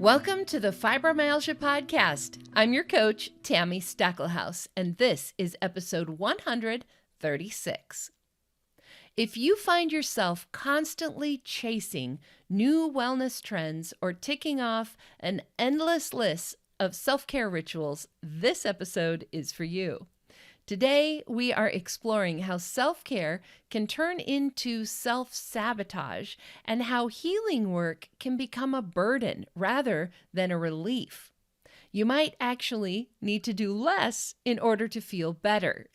Welcome to the Fibromyalgia Podcast. I'm your coach, Tami Stackelhouse, and this is episode 136. If you find yourself constantly chasing new wellness trends or ticking off an endless list of self-care rituals, this episode is for you. Today, we are exploring how self-care can turn into self-sabotage and how healing work can become a burden rather than a relief. You might actually need to do less in order to feel better.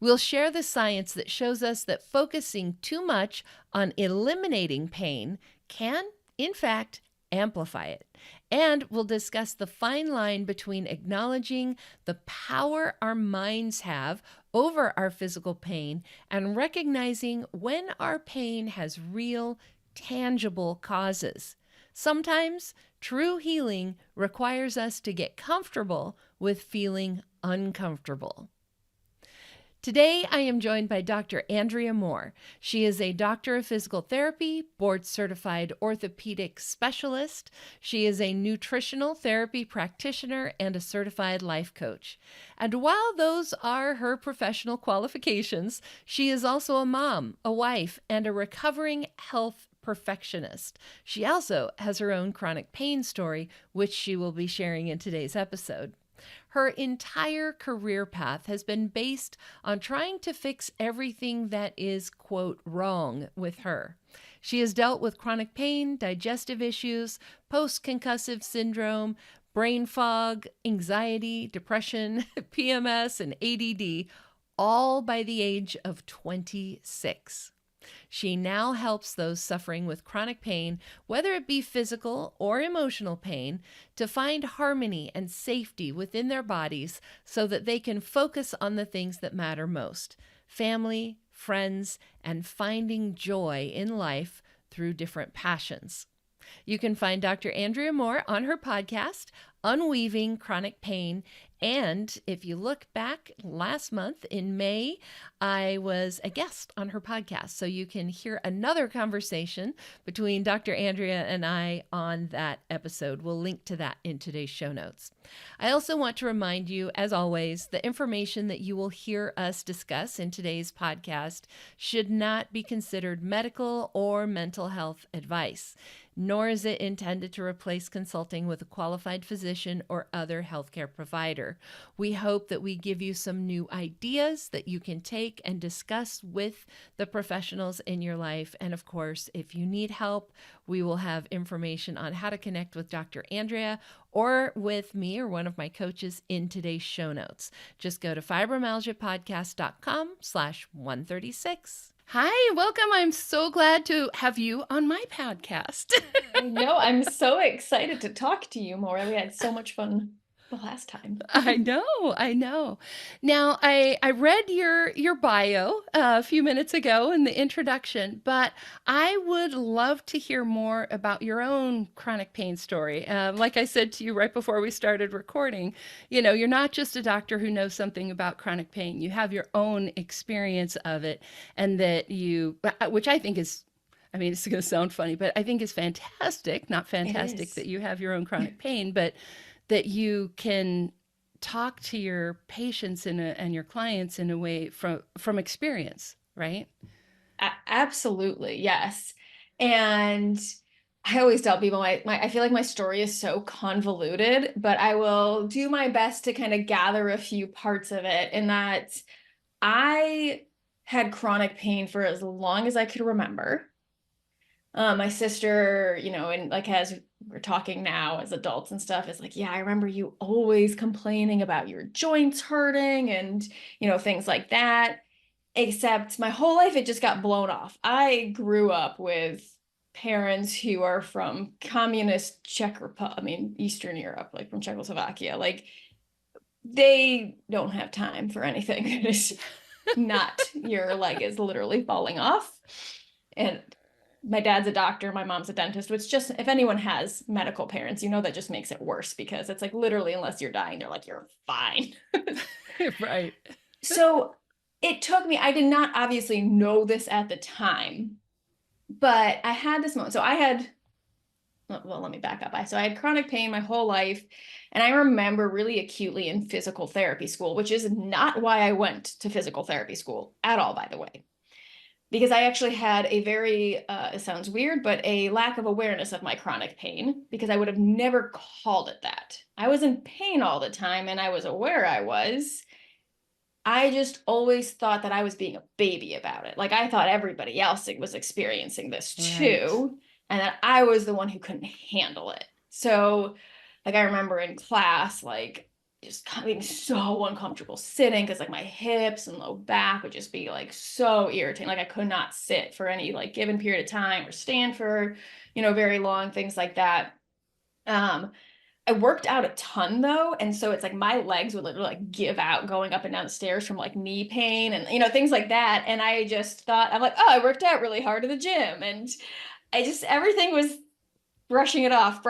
We'll share the science that shows us that focusing too much on eliminating pain can, in fact, amplify it. And we'll discuss the fine line between acknowledging the power our minds have over our physical pain and recognizing when our pain has real, tangible causes. Sometimes true healing requires us to get comfortable with feeling uncomfortable. Today, I am joined by Dr. Andrea Moore. She is a doctor of physical therapy, board-certified orthopedic specialist. She is a nutritional therapy practitioner and a certified life coach. And while those are her professional qualifications, she is also a mom, a wife, and a recovering health perfectionist. She also has her own chronic pain story, which she will be sharing in today's episode. Her entire career path has been based on trying to fix everything that is, quote, wrong with her. She has dealt with chronic pain, digestive issues, post-concussive syndrome, brain fog, anxiety, depression, PMS, and ADD, all by the age of 26. She now helps those suffering with chronic pain, whether it be physical or emotional pain, to find harmony and safety within their bodies so that they can focus on the things that matter most: family, friends, and finding joy in life through different passions. You can find Dr. Andrea Moore on her podcast, Unweaving Chronic Pain. And if you look back last month in May, I was a guest on her podcast. So you can hear another conversation between Dr. Andrea and I on that episode. We'll link to that in today's show notes. I also want to remind you, as always, the information that you will hear us discuss in today's podcast should not be considered medical or mental health advice, nor is it intended to replace consulting with a qualified physician or other healthcare provider. We hope that we give you some new ideas that you can take and discuss with the professionals in your life. And of course, if you need help, we will have information on how to connect with Dr. Andrea or with me or one of my coaches in today's show notes. Just go to fibromyalgiapodcast.com/136. Hi, welcome. I'm so glad to have you on my podcast. I know. I'm so excited to talk to you more. We had so much fun the last time. I know. Now, I read your bio a few minutes ago in the introduction, but I would love to hear more about your own chronic pain story. Like I said to you right before we started recording, you're not just a doctor who knows something about chronic pain. You have your own experience of it, and that which I think is, it's going to sound funny, but I think is fantastic. Not fantastic that you have your own chronic pain, but that you can talk to your patients and your clients in a way from experience, right? Absolutely, yes. And I always tell people I feel like my story is so convoluted, but I will do my best to kind of gather a few parts of it. In that I had chronic pain for as long as I could remember. My sister, and like as we're talking now as adults and stuff, is like, yeah, I remember you always complaining about your joints hurting and, things like that. Except my whole life, it just got blown off. I grew up with parents who are from communist Eastern Europe, like from Czechoslovakia. Like, they don't have time for anything. It's not, your leg is literally falling off. And my dad's a doctor, my mom's a dentist, which just, if anyone has medical parents, that just makes it worse, because it's like, literally, unless you're dying, they're like, you're fine. Right. So it took me, I did not obviously know this at the time, but I had this moment. So I had well, let me back up. So I had chronic pain my whole life. And I remember really acutely in physical therapy school, which is not why I went to physical therapy school at all, by the way. Because I actually had a very, it sounds weird, but a lack of awareness of my chronic pain, because I would have never called it that. I was in pain all the time and I was aware I was. I just always thought that I was being a baby about it. Like I thought everybody else was experiencing this too, and that I was the one who couldn't handle it. So, like I remember in class, like just being so uncomfortable sitting because like my hips and low back would just be like so irritating. Like I could not sit for any like given period of time or stand for, very long, things like that. I worked out a ton though. And so it's like my legs would literally like give out going up and down the stairs from like knee pain and, things like that. And I just thought, I'm like, oh, I worked out really hard at the gym. And everything was brushing it off.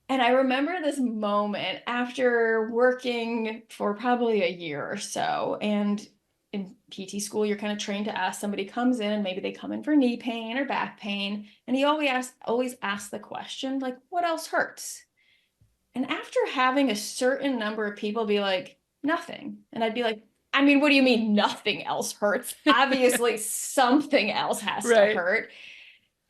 And I remember this moment after working for probably a year or so. And in PT school, you're kind of trained to ask somebody comes in, maybe they come in for knee pain or back pain. And he always asks the question, like, what else hurts? And after having a certain number of people be like, nothing. And I'd be like, I mean, what do you mean nothing else hurts? Obviously, something else has to hurt.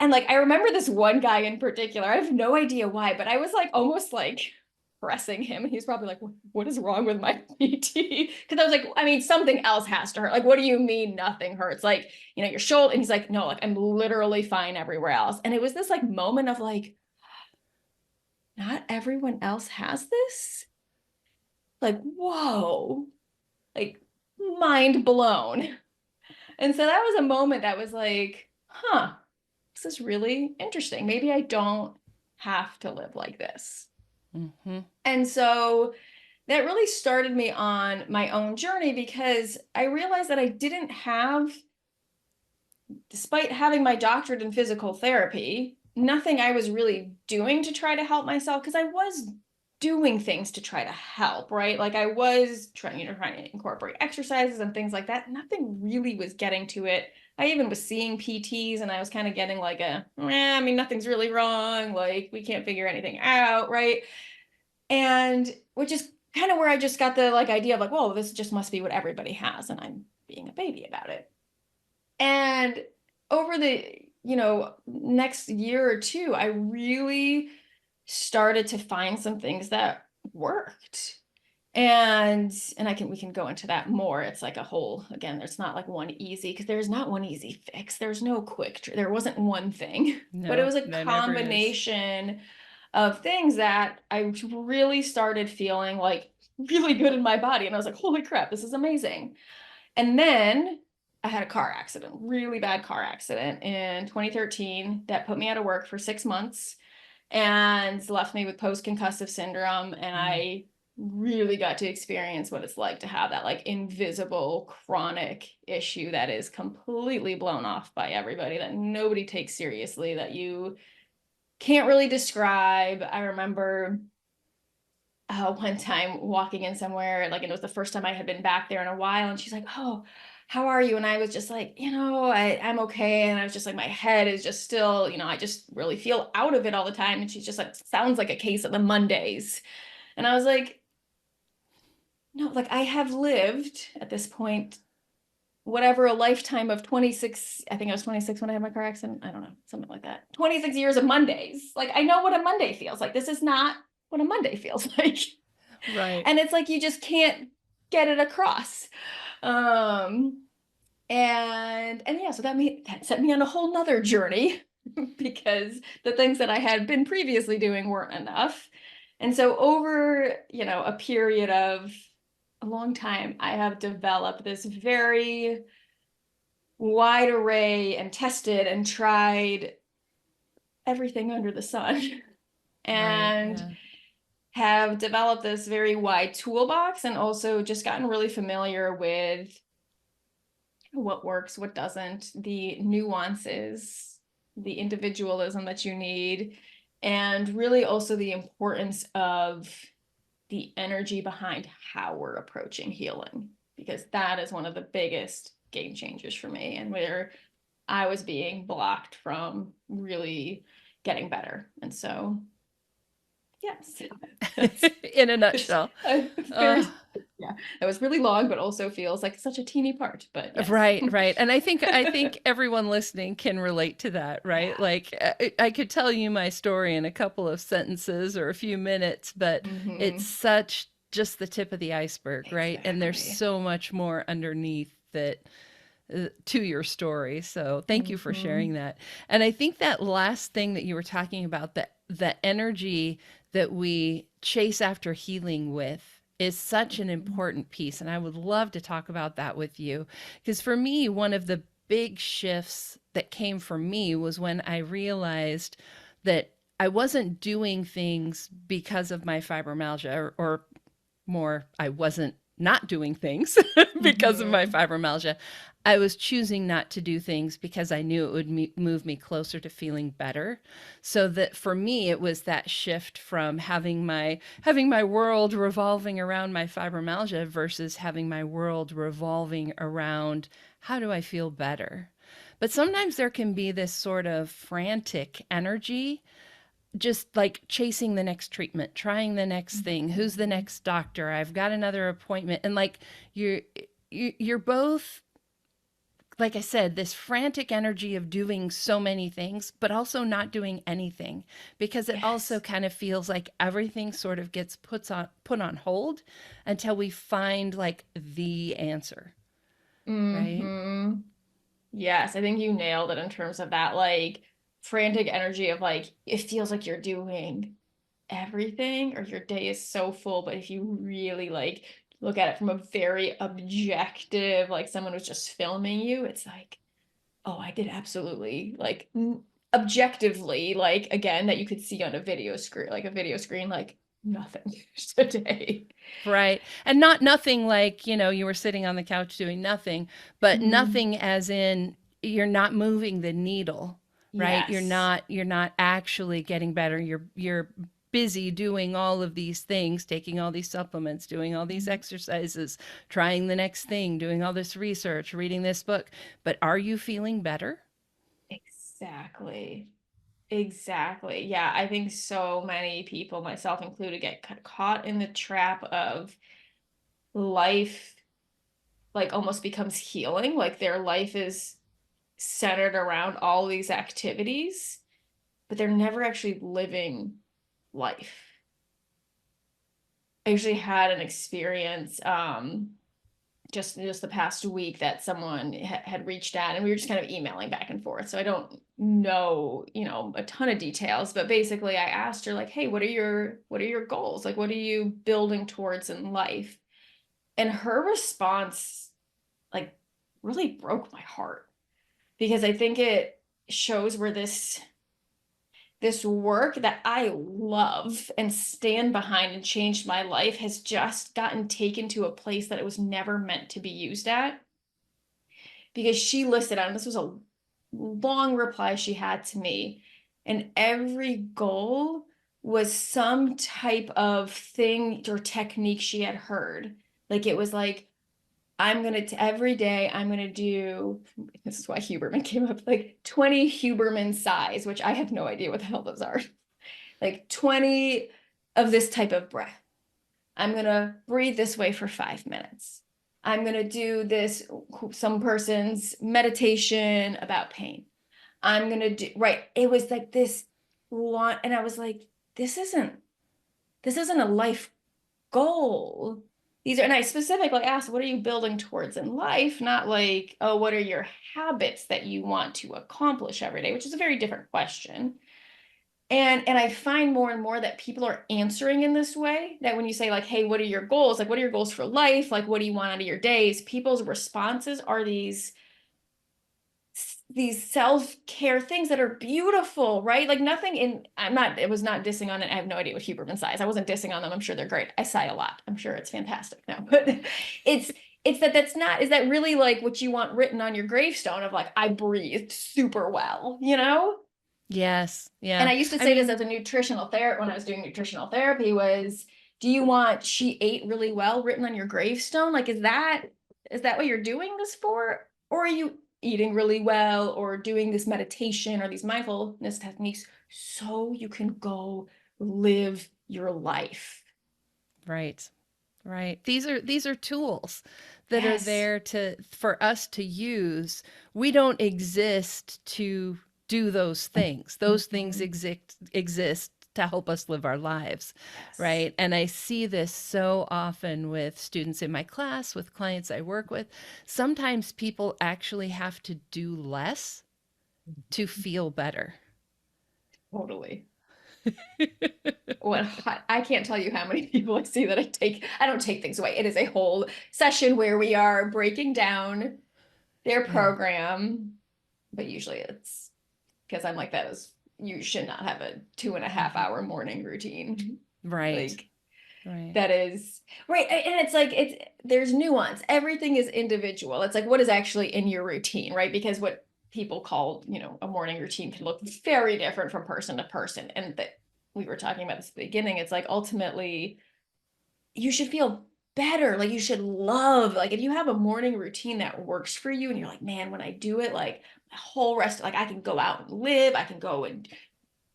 And like, I remember this one guy in particular, I have no idea why, but I was like, almost like pressing him. And he's probably like, what is wrong with my PT? Because I was like, I mean, something else has to hurt. Like, what do you mean nothing hurts? Like, your shoulder. And he's like, no, like I'm literally fine everywhere else. And it was this like moment of like, not everyone else has this. Like, whoa, like mind blown. And so that was a moment that was like, this is really interesting. Maybe I don't have to live like this. Mm-hmm. And so that really started me on my own journey, because I realized that I didn't have, despite having my doctorate in physical therapy, nothing I was really doing to try to help myself, because I was doing things to try to help, right? Like I was trying to incorporate exercises and things like that. Nothing really was getting to it. I even was seeing PTs and I was kind of getting like nothing's really wrong. Like we can't figure anything out, right? And which is kind of where I just got the like idea of like, whoa, this just must be what everybody has, and I'm being a baby about it. And over the, next year or two, I really started to find some things that worked. And we can go into that more. It's like a whole, again, there's not like one easy, because there's not one easy fix. There's no there wasn't one thing, but it was a combination of things that I really started feeling like really good in my body. And I was like, holy crap, this is amazing. And then I had a car accident, really bad car accident in 2013 that put me out of work for 6 months and left me with post-concussive syndrome. And I really got to experience what it's like to have that like invisible chronic issue that is completely blown off by everybody, that nobody takes seriously, that you can't really describe. I remember one time walking in somewhere, like, and it was the first time I had been back there in a while, and she's like, oh, how are you? And I was just like, I'm okay. And I was just like, my head is just still, I just really feel out of it all the time. And she's just like, sounds like a case of the Mondays. And I was like, no, like I have lived at this point, whatever, a lifetime of 26, I think I was 26 when I had my car accident. I don't know, something like that. 26 years of Mondays. Like I know what a Monday feels like. This is not what a Monday feels like. Right. And it's like, you just can't get it across. And yeah, so that set me on a whole nother journey because the things that I had been previously doing weren't enough. And so over, a period of a long time, I have developed this very wide array and tested and tried everything under the sun and have developed this very wide toolbox, and also just gotten really familiar with what works, what doesn't, the nuances, the individualism that you need, and really also the importance of the energy behind how we're approaching healing, because that is one of the biggest game changers for me, and where I was being blocked from really getting better. And so, yes. In a nutshell. Very, yeah, that was really long, but also feels like such a teeny part, but yes. Right. And I think everyone listening can relate to that, right? Yeah. Like I could tell you my story in a couple of sentences or a few minutes, but it's such just the tip of the iceberg, right? And there's so much more underneath that to your story. So thank you for sharing that. And I think that last thing that you were talking about, the energy that we chase after healing with, is such an important piece. And I would love to talk about that with you. Because for me, one of the big shifts that came for me was when I realized that I wasn't doing things because of my fibromyalgia, or more, I wasn't not doing things because of my fibromyalgia. I was choosing not to do things because I knew it would move me closer to feeling better. So that for me, it was that shift from having my world revolving around my fibromyalgia versus having my world revolving around how do I feel better. But sometimes there can be this sort of frantic energy, just like chasing the next treatment, trying the next thing. Who's the next doctor? I've got another appointment. And like you're both, like I said, this frantic energy of doing so many things, but also not doing anything, because it also kind of feels like everything sort of gets put on hold until we find like the answer. Right? Yes, I think you nailed it in terms of that, like, frantic energy of like, it feels like you're doing everything or your day is so full. But if you really like look at it from a very objective, like someone was just filming you, it's like, oh, I did absolutely like objectively, like again, that you could see on a video screen, like nothing today. Right. And not nothing like, you were sitting on the couch doing nothing, but nothing as in you're not moving the needle, right? Yes. You're not actually getting better. You're busy doing all of these things, taking all these supplements, doing all these exercises, trying the next thing, doing all this research, reading this book. But are you feeling better? Exactly. Exactly. Yeah, I think so many people, myself included, get caught in the trap of life, like almost becomes healing. Like their life is centered around all these activities, but they're never actually living life. I actually had an experience just the past week that someone had reached out, and we were just kind of emailing back and forth. So I don't know, a ton of details, but basically I asked her like, hey, what are your goals? Like, what are you building towards in life? And her response like really broke my heart, because I think it shows where this work that I love and stand behind and changed my life has just gotten taken to a place that it was never meant to be used at. Because she listed out, and this was a long reply she had to me, and every goal was some type of thing or technique she had heard. Like it was like, every day I'm going to do, this is why Huberman came up, like 20 Huberman sighs, which I have no idea what the hell those are. Like 20 of this type of breath. I'm going to breathe this way for 5 minutes. I'm going to do this, some person's meditation about pain. I'm going to do, right. It was like this long, and I was like, this isn't a life goal. These are, and I specifically asked, what are you building towards in life? Not like, oh, what are your habits that you want to accomplish every day, which is a very different question. And I find more and more that people are answering in this way, that when you say like, hey, what are your goals? Like, what are your goals for life? Like, what do you want out of your days? People's responses are these self-care things that are beautiful, right? Like nothing in, it was not dissing on it. I have no idea what Huberman sighs. I wasn't dissing on them. I'm sure they're great. I sigh a lot. I'm sure it's fantastic. No, but it's that's not, is that really like what you want written on your gravestone of like, I breathed super well, Yes. Yeah. And I used to say this as a nutritional therapist when I was doing nutritional therapy was, do you want she ate really well written on your gravestone? Like, is that what you're doing this for? Or are you eating really well or doing this meditation or these mindfulness techniques so you can go live your life. Right. Right. These are tools that are Yes. there for us to use. We don't exist to do those things. Those things exist to help us live our lives. Yes. Right. And I see this so often with students in my class, with clients I work with. Sometimes people actually have to do less to feel better. Totally. I can't tell you how many people I see that I don't take things away. It is a whole session where we are breaking down their program, but usually it's because I'm like that is you should not have a 2.5 hour morning routine. Right. Like right. that is right. And it's like there's nuance. Everything is individual. It's like what is actually in your routine, right? Because what people call, a morning routine can look very different from person to person. And that we were talking about this at the beginning. It's like ultimately you should feel better. Like you should love, like if you have a morning routine that works for you and you're like, man, when I do it, like the whole rest, like I can go out and live, I can go and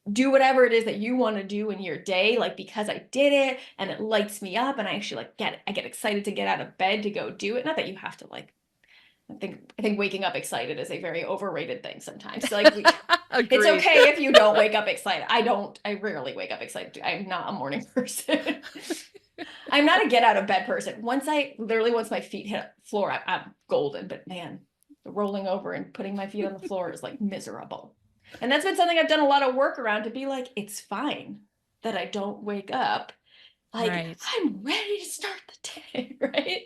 do whatever it is that you want to do in your day, like because I did it and it lights me up and I actually I get excited to get out of bed to go do it. Not that you have to I think waking up excited is a very overrated thing sometimes. So like it's okay if you don't wake up excited. I rarely wake up excited. I'm not a morning person. I'm not a get out of bed person. Once my feet hit the floor, I'm golden, but man, rolling over and putting my feet on the floor is like miserable. And that's been something I've done a lot of work around to be like, it's fine that I don't wake up. Like I'm ready to start the day, right?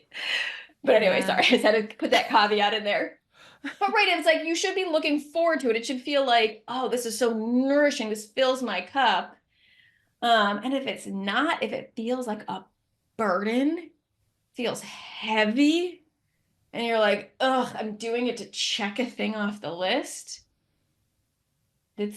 But anyway, sorry, I just had to put that caveat in there. But right, it's like you should be looking forward to it. It should feel like, oh, this is so nourishing. This fills my cup. And if it's not, if it feels like a burden, feels heavy, and you're like, ugh, I'm doing it to check a thing off the list, you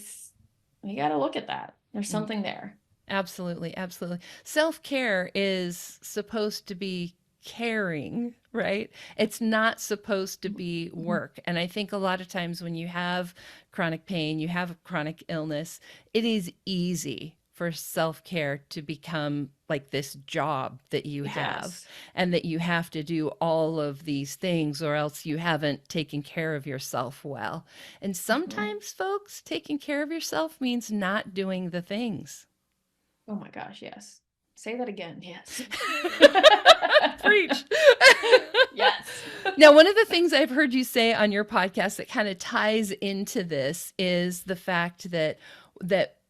got to look at that. There's something there. Absolutely. Absolutely. Self-care is supposed to be caring, right? It's not supposed to be work. And I think a lot of times when you have chronic pain, you have a chronic illness, it is easy for self-care to become like this job that you have and that you have to do all of these things or else you haven't taken care of yourself well. And sometimes, folks, taking care of yourself means not doing the things. Oh my gosh, yes. Say that again. Yes. Preach. Yes. Now, one of the things I've heard you say on your podcast that kind of ties into this is the fact that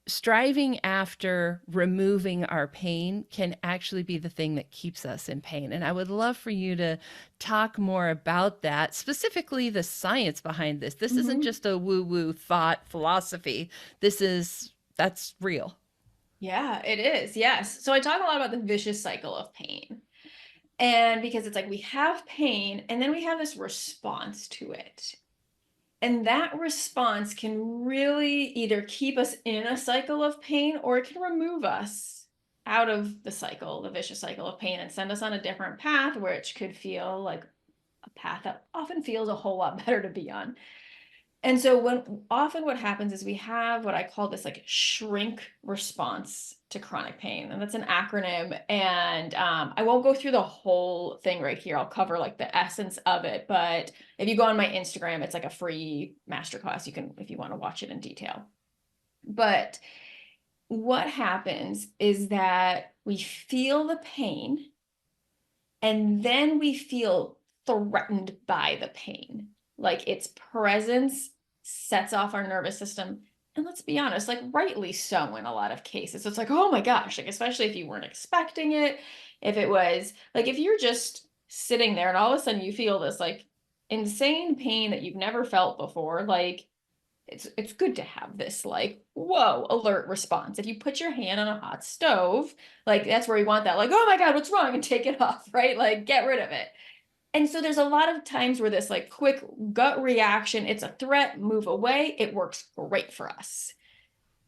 striving after removing our pain can actually be the thing that keeps us in pain. And I would love for you to talk more about that, specifically the science behind this. This isn't just a woo-woo thought philosophy. That's real. Yeah, it is. Yes. So I talk a lot about the vicious cycle of pain. And because it's like we have pain and then we have this response to it. And that response can really either keep us in a cycle of pain or it can remove us out of the cycle, the vicious cycle of pain, and send us on a different path, which could feel like a path that often feels a whole lot better to be on. And so what happens is we have what I call this like shrink response to chronic pain. And that's an acronym. And I won't go through the whole thing right here. I'll cover like the essence of it. But if you go on my Instagram, it's like a free masterclass. You can, if you want to watch it in detail. But what happens is that we feel the pain and then we feel threatened by the pain. Like its presence sets off our nervous system. And let's be honest, like rightly so in a lot of cases. It's like, oh my gosh, like especially if you weren't expecting it. If it was like, if you're just sitting there and all of a sudden you feel this like insane pain that you've never felt before, like it's good to have this like, whoa, alert response. If you put your hand on a hot stove, like that's where you want that, like, oh my God, what's wrong? And take it off, right? Like get rid of it. And so there's a lot of times where this like quick gut reaction, it's a threat, move away. It works great for us.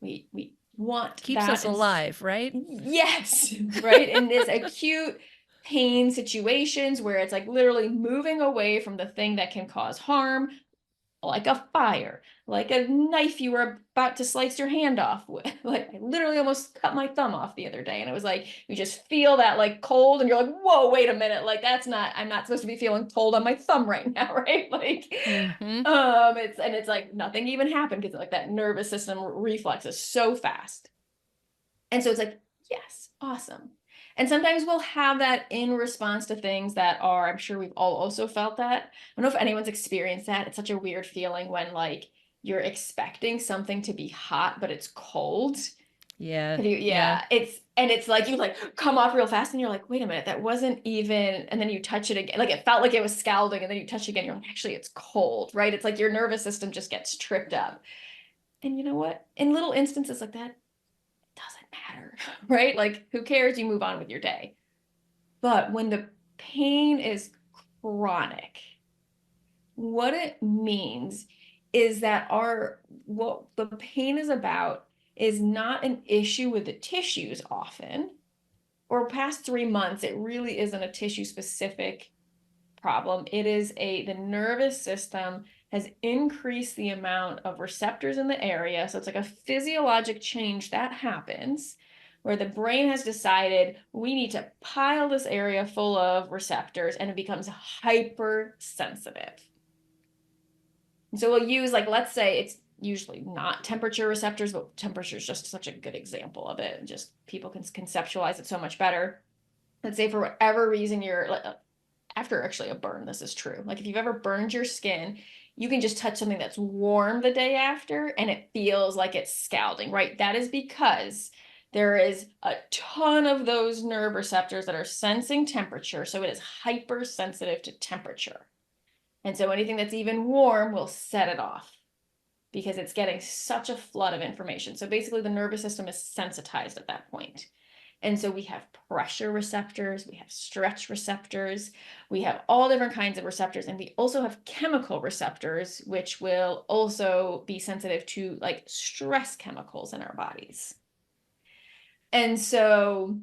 We want keeps that us alive, right? Yes, right. In this acute pain situations where it's like literally moving away from the thing that can cause harm, like a fire, like a knife you were about to slice your hand off with. Like I literally almost cut my thumb off the other day. And it was like, you just feel that like cold and you're like, whoa, wait a minute. Like I'm not supposed to be feeling cold on my thumb right now. Right. Like, Mm-hmm. it's like nothing even happened because like that nervous system reflex is so fast. And so it's like, yes, awesome. And sometimes we'll have that in response to things that are, I'm sure we've all also felt that. I don't know if anyone's experienced that. It's such a weird feeling when like you're expecting something to be hot, but it's cold. Yeah. Yeah. It's like you like come off real fast and you're like, wait a minute, that wasn't even, and then you touch it again. Like it felt like it was scalding and then you touch it again. You're like, actually, it's cold, right? It's like your nervous system just gets tripped up. And you know what? In little instances like that, doesn't matter, right? Like, who cares? You move on with your day. But when the pain is chronic, what it means is that what the pain is about is not an issue with the tissues often, or past 3 months, it really isn't a tissue specific problem. It is the nervous system has increased the amount of receptors in the area. So it's like a physiologic change that happens where the brain has decided we need to pile this area full of receptors and it becomes hypersensitive. And so we'll use like, let's say it's usually not temperature receptors, but temperature is just such a good example of it. And just people can conceptualize it so much better. Let's say for whatever reason you're after actually a burn, this is true. Like if you've ever burned your skin, you can just touch something that's warm the day after and it feels like it's scalding, right? That is because there is a ton of those nerve receptors that are sensing temperature. So it is hypersensitive to temperature. And so anything that's even warm will set it off because it's getting such a flood of information. So basically the nervous system is sensitized at that point. And so we have pressure receptors, we have stretch receptors, we have all different kinds of receptors, and we also have chemical receptors, which will also be sensitive to like stress chemicals in our bodies. And so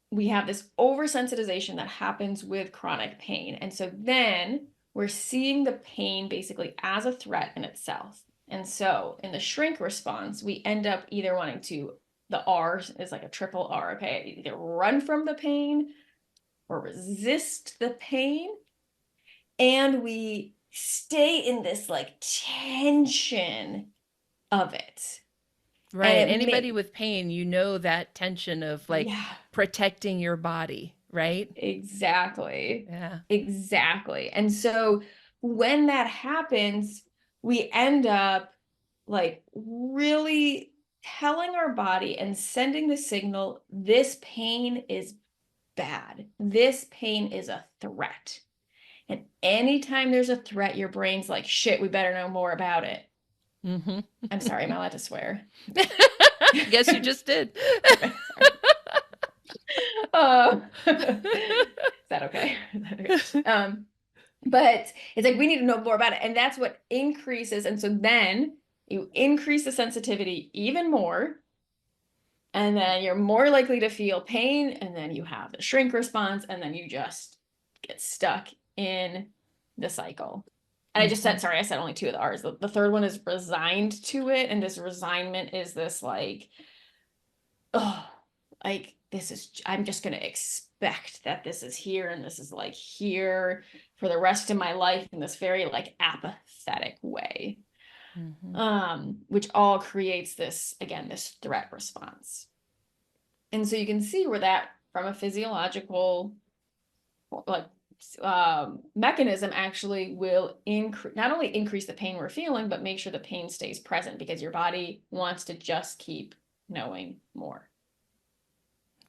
we have this oversensitization that happens with chronic pain. And so then we're seeing the pain basically as a threat in itself. And so in the shrink response, we end up either wanting to the R is like a triple R, okay? Either run from the pain or resist the pain. And we stay in this like tension of it. Right. Anybody with pain, you know that tension of like protecting your body, right? Exactly. Yeah. Exactly. And so when that happens, we end up like really telling our body and sending the signal, this pain is bad. This pain is a threat. And anytime there's a threat, your brain's like, shit, we better know more about it. Mm-hmm. I'm sorry, am I allowed to swear? Guess you just did. Okay, is that okay? But it's like, we need to know more about it. And that's what increases. And so then you increase the sensitivity even more. And then you're more likely to feel pain. And then you have the shrink response. And then you just get stuck in the cycle. And I just said, sorry, I said only 2 of the R's. The third one is resigned to it. And this resignment is this like, oh, like this is, I'm just going to expect that this is here and this is like here for the rest of my life in this very like apathetic way. Which all creates this, again, this threat response. And so you can see where that from a physiological like mechanism actually will not only increase the pain we're feeling, but make sure the pain stays present because your body wants to just keep knowing more.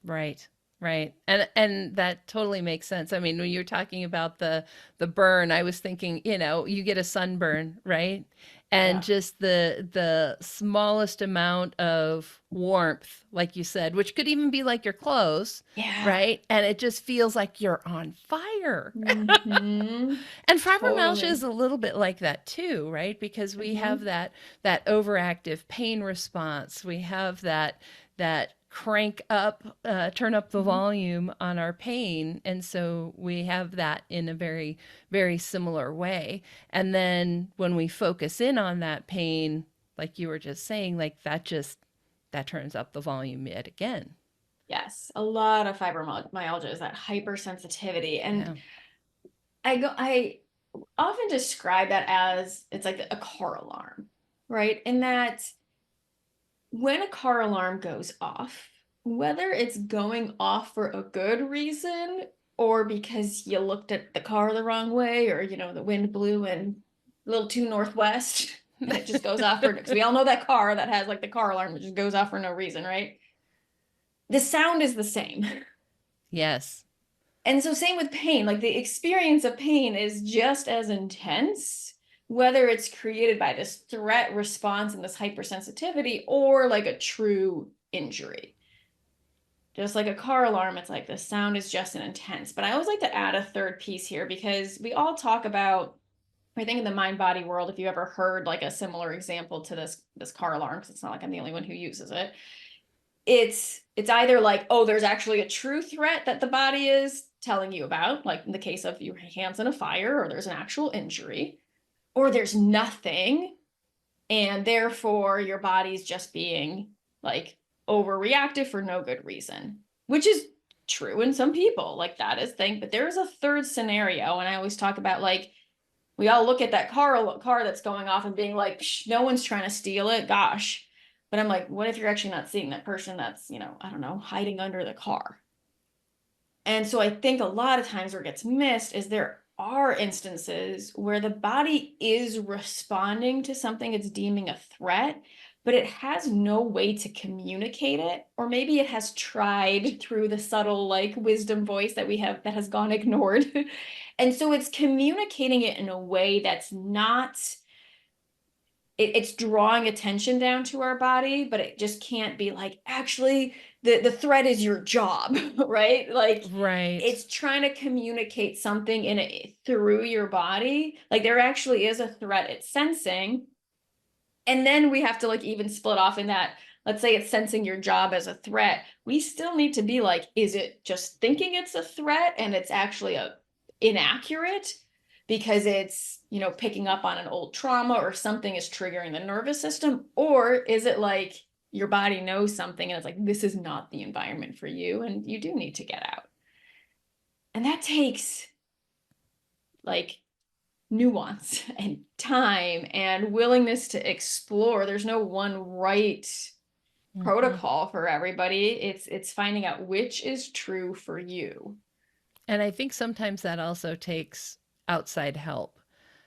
Right. Right. And that totally makes sense. I mean, when you're talking about the burn, I was thinking, you know, you get a sunburn, right? And just the smallest amount of warmth, like you said, which could even be like your clothes, right? And it just feels like you're on fire. And fibromyalgia is a little bit like that too, right? Because we have that overactive pain response. We have that turn up the volume on our pain. And so we have that in a very, very similar way. And then when we focus in on that pain, like you were just saying, like that turns up the volume yet again. Yes, a lot of fibromyalgia is that hypersensitivity. And I often describe that as it's like a car alarm, right? In that when a car alarm goes off, whether it's going off for a good reason or because you looked at the car the wrong way, or the wind blew in a little too northwest and it just goes off because we all know that car that has like the car alarm that just goes off for no reason, right? The sound is the same. Yes. And so same with pain, like the experience of pain is just as intense, whether it's created by this threat response and this hypersensitivity or like a true injury. Just like a car alarm, it's like the sound is just as intense. But I always like to add a third piece here because we all talk about, I think in the mind body world, if you ever heard like a similar example to this car alarm, because it's not like I'm the only one who uses it. It's either like, oh, there's actually a true threat that the body is telling you about, like in the case of your hands in a fire, or there's an actual injury, or there's nothing, and therefore your body's just being like overreactive for no good reason, which is true in some people, like that is thing. But there's a third scenario, and I always talk about like, we all look at that car that's going off and being like, no one's trying to steal it, gosh. But I'm like, what if you're actually not seeing that person that's, I don't know, hiding under the car? And so I think a lot of times where it gets missed is there are instances where the body is responding to something it's deeming a threat, but it has no way to communicate it. Or maybe it has tried through the subtle like wisdom voice that we have that has gone ignored. And so it's communicating it in a way that's not, it's drawing attention down to our body, but it just can't be like, actually, the threat is your job, right? Like, right. It's trying to communicate something through your body. Like there actually is a threat it's sensing. And then we have to like even split off in that, let's say it's sensing your job as a threat. We still need to be like, is it just thinking it's a threat and it's actually inaccurate because it's, picking up on an old trauma or something is triggering the nervous system? Or is it like your body knows something and it's like, this is not the environment for you and you do need to get out? And that takes like nuance and time and willingness to explore. There's no one right protocol for everybody. It's finding out which is true for you. And I think sometimes that also takes outside help.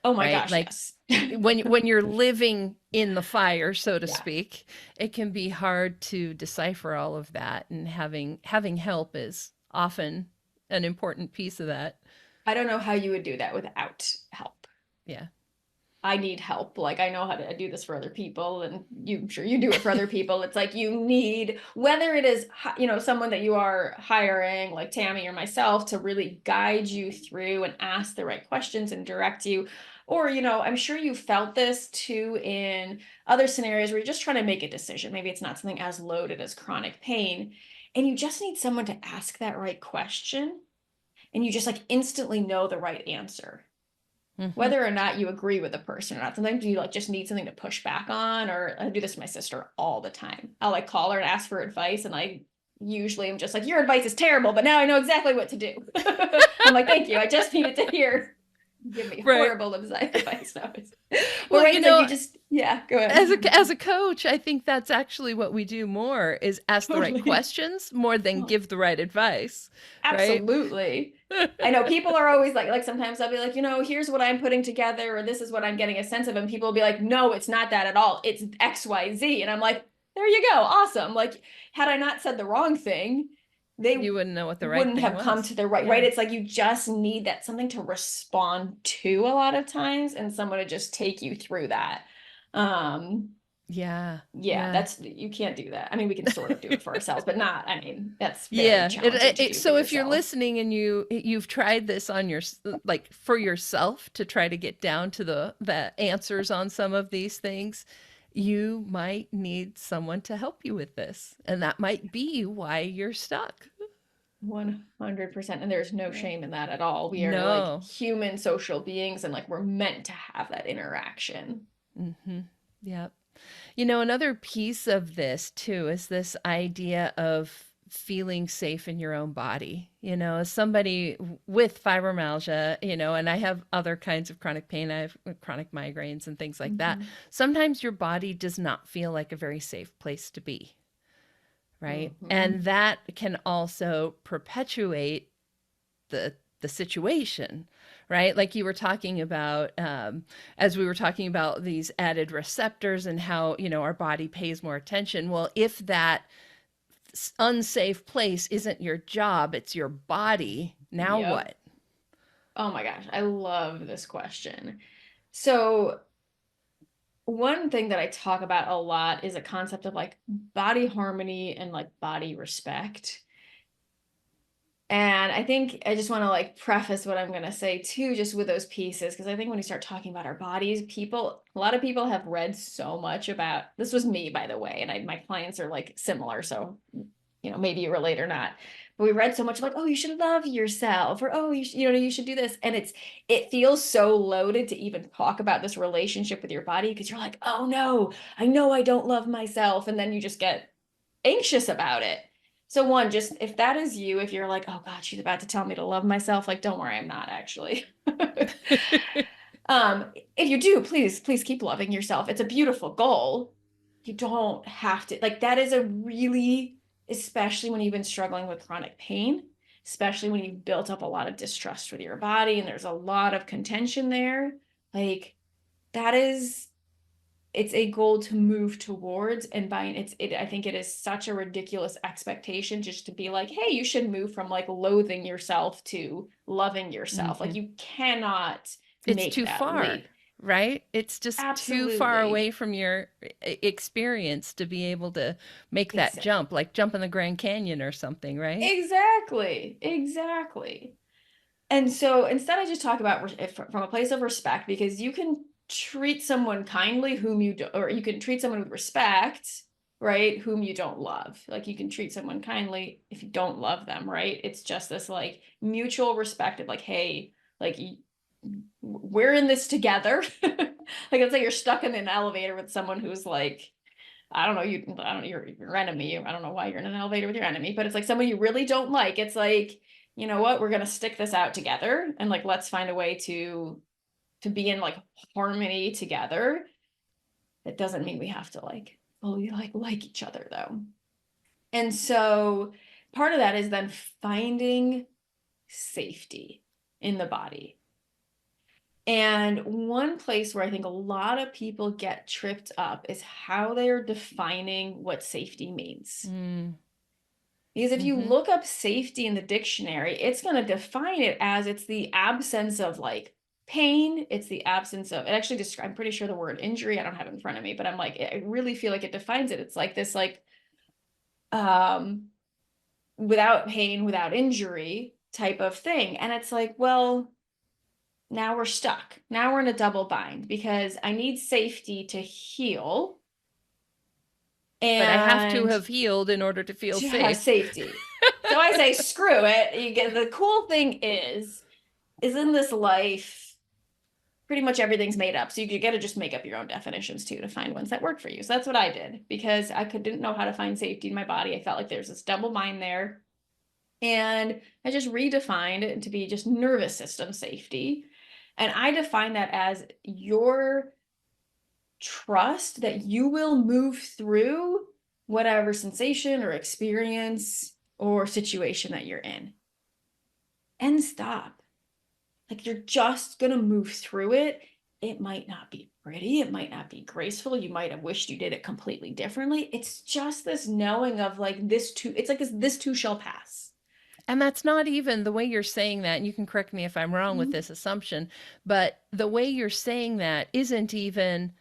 Oh my right? gosh, like, yes. when you're living in the fire, so to speak, it can be hard to decipher all of that, and having help is often an important piece of that. I don't know how you would do that without help. Yeah. I need help. Like I know how to do this for other people, and I'm sure you do it for other people. It's like you need, whether it is, someone that you are hiring like Tami or myself to really guide you through and ask the right questions and direct you. Or, I'm sure you felt this too in other scenarios where you're just trying to make a decision. Maybe it's not something as loaded as chronic pain, and you just need someone to ask that right question. And you just like instantly know the right answer. Whether or not you agree with the person or not. Sometimes you like just need something to push back on, or I do this to my sister all the time. I'll like call her and ask for advice, and I usually am just like, your advice is terrible, but now I know exactly what to do. I'm like, thank you. I just needed to hear give me horrible advice. Well, right, you just go ahead. As a coach, I think that's actually what we do more is ask the right questions more than give the right advice. Absolutely. Right? I know people are always like sometimes I'll be like, here's what I'm putting together, or this is what I'm getting a sense of, and people will be like, no, it's not that at all. It's XYZ. And I'm like, there you go. Awesome. Like, had I not said the wrong thing, you wouldn't know what the right wouldn't thing have was. come to the right. It's like you just need that something to respond to a lot of times, and someone to just take you through that. That's, you can't do that. I mean, we can sort of do it for ourselves, but not, I mean, that's very challenging to do so if you're yourself. listening and you've tried this on for yourself to try to get down to the answers on some of these things, you might need someone to help you with this. And that might be why you're stuck. 100%. And there's no Yeah. shame in that at all. We are like No. human social beings, and like we're meant to have that interaction. Mm-hmm. Yep. You know, another piece of this too is this idea of feeling safe in your own body. You know, as somebody with fibromyalgia, you know, and I have other kinds of chronic pain, I have chronic migraines and things like that. Mm-hmm. Sometimes your body does not feel like a very safe place to be, right? Mm-hmm. And that can also perpetuate the situation, right? Like you were talking about, as we were talking about these added receptors and how, you know, our body pays more attention. Well, if that unsafe place isn't your job, it's your body, now Yep. what? Oh my gosh, I love this question. So, one thing that I talk about a lot is a concept of like body harmony and like body respect. And I think I just want to like preface what I'm going to say too, just with those pieces, because I think when you start talking about our bodies, a lot of people have read so much about, this was me, by the way, and my clients are like similar. So, you know, maybe you relate or not, but we read so much like, oh, you should love yourself, or, oh, you should do this. And it feels so loaded to even talk about this relationship with your body, because you're like, oh no, I know I don't love myself. And then you just get anxious about it. So one, just if that is you, if you're like, oh God, she's about to tell me to love myself, like, don't worry, I'm not actually. If you do, please keep loving yourself. It's a beautiful goal. You don't have to, like, that is a really, especially when you've been struggling with chronic pain, especially when you've built up a lot of distrust with your body and there's a lot of contention there, like, that is, it's a goal to move towards. And by I think it is such a ridiculous expectation just to be like, hey, you should move from like loathing yourself to loving yourself. Like, Mm-hmm. you cannot It's make too that far, leap. right? It's just too far Absolutely. away from your experience to be able to make that Exactly. jump, like jumping the Grand Canyon or something, right? Exactly. And so instead, I just talk about from a place of respect, because you can treat someone kindly whom you do, or you can treat someone with respect, right? Whom you don't love. Like, you can treat someone kindly if you don't love them, right? It's just this like mutual respect of like, hey, like, we're in this together. Like, let's say you're stuck in an elevator with someone who's like, I don't know, you're your enemy. I don't know why you're in an elevator with your enemy, but it's like someone you really don't like. It's like, you know what, we're gonna stick this out together, and like, let's find a way to be in like harmony together. It doesn't mean we have to like fully like each other though. And so part of that is then finding safety in the body. And one place where I think a lot of people get tripped up is how they're defining what safety means. Mm. Because if you Mm-hmm. look up safety in the dictionary, it's going to define it as it's the absence of like pain. It's the absence of, it actually describes, I'm pretty sure the word injury, I don't have it in front of me, but I'm like, I really feel like it defines it. It's like this, like, um, without pain, without injury type of thing. And it's like, well, now we're stuck. Now we're in a double bind, because I need safety to heal But I have to and have healed in order to feel to have safe. safety. So I say, screw it. You get, the cool thing is in this life, pretty much everything's made up. So you got to just make up your own definitions too to find ones that work for you. So that's what I did, because didn't know how to find safety in my body. I felt like there's this double bind there. And I just redefined it to be just nervous system safety. And I define that as your trust that you will move through whatever sensation or experience or situation that you're in. And stop. Like, you're just going to move through it. It might not be pretty. It might not be graceful. You might have wished you did it completely differently. It's just this knowing of like, this too, it's like this too shall pass. And that's not even the way you're saying that. And you can correct me if I'm wrong with this assumption, but the way you're saying that isn't even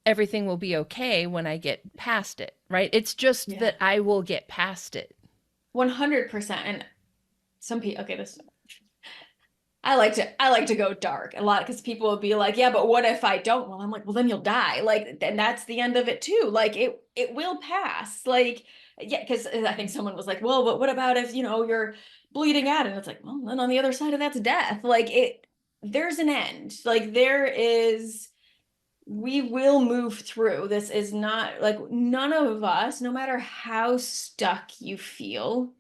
everything will be okay when I get past it, right? It's just Yeah. that I will get past it. 100%. And some people, okay, I like to go dark a lot because people will be like, yeah, but what if I don't? Well, I'm like, well, then you'll die. Like, then that's the end of it too. Like it will pass. Like, yeah, because I think someone was like, well, but what about if, you're bleeding out? And it's like, well, then on the other side of that's death. Like there's an end. Like we will move through. This is not like none of us, no matter how stuck you feel,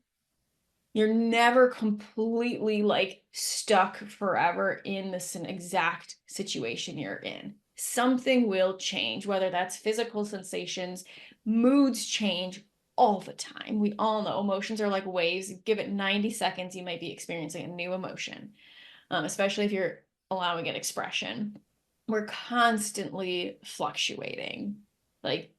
you're never completely like stuck forever in this exact situation you're in. Something will change, whether that's physical sensations, moods change all the time. We all know emotions are like waves. Give it 90 seconds, you might be experiencing a new emotion, especially if you're allowing it expression. We're constantly fluctuating. Like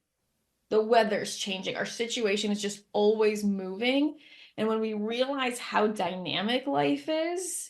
the weather's changing. Our situation is just always moving. And when we realize how dynamic life is,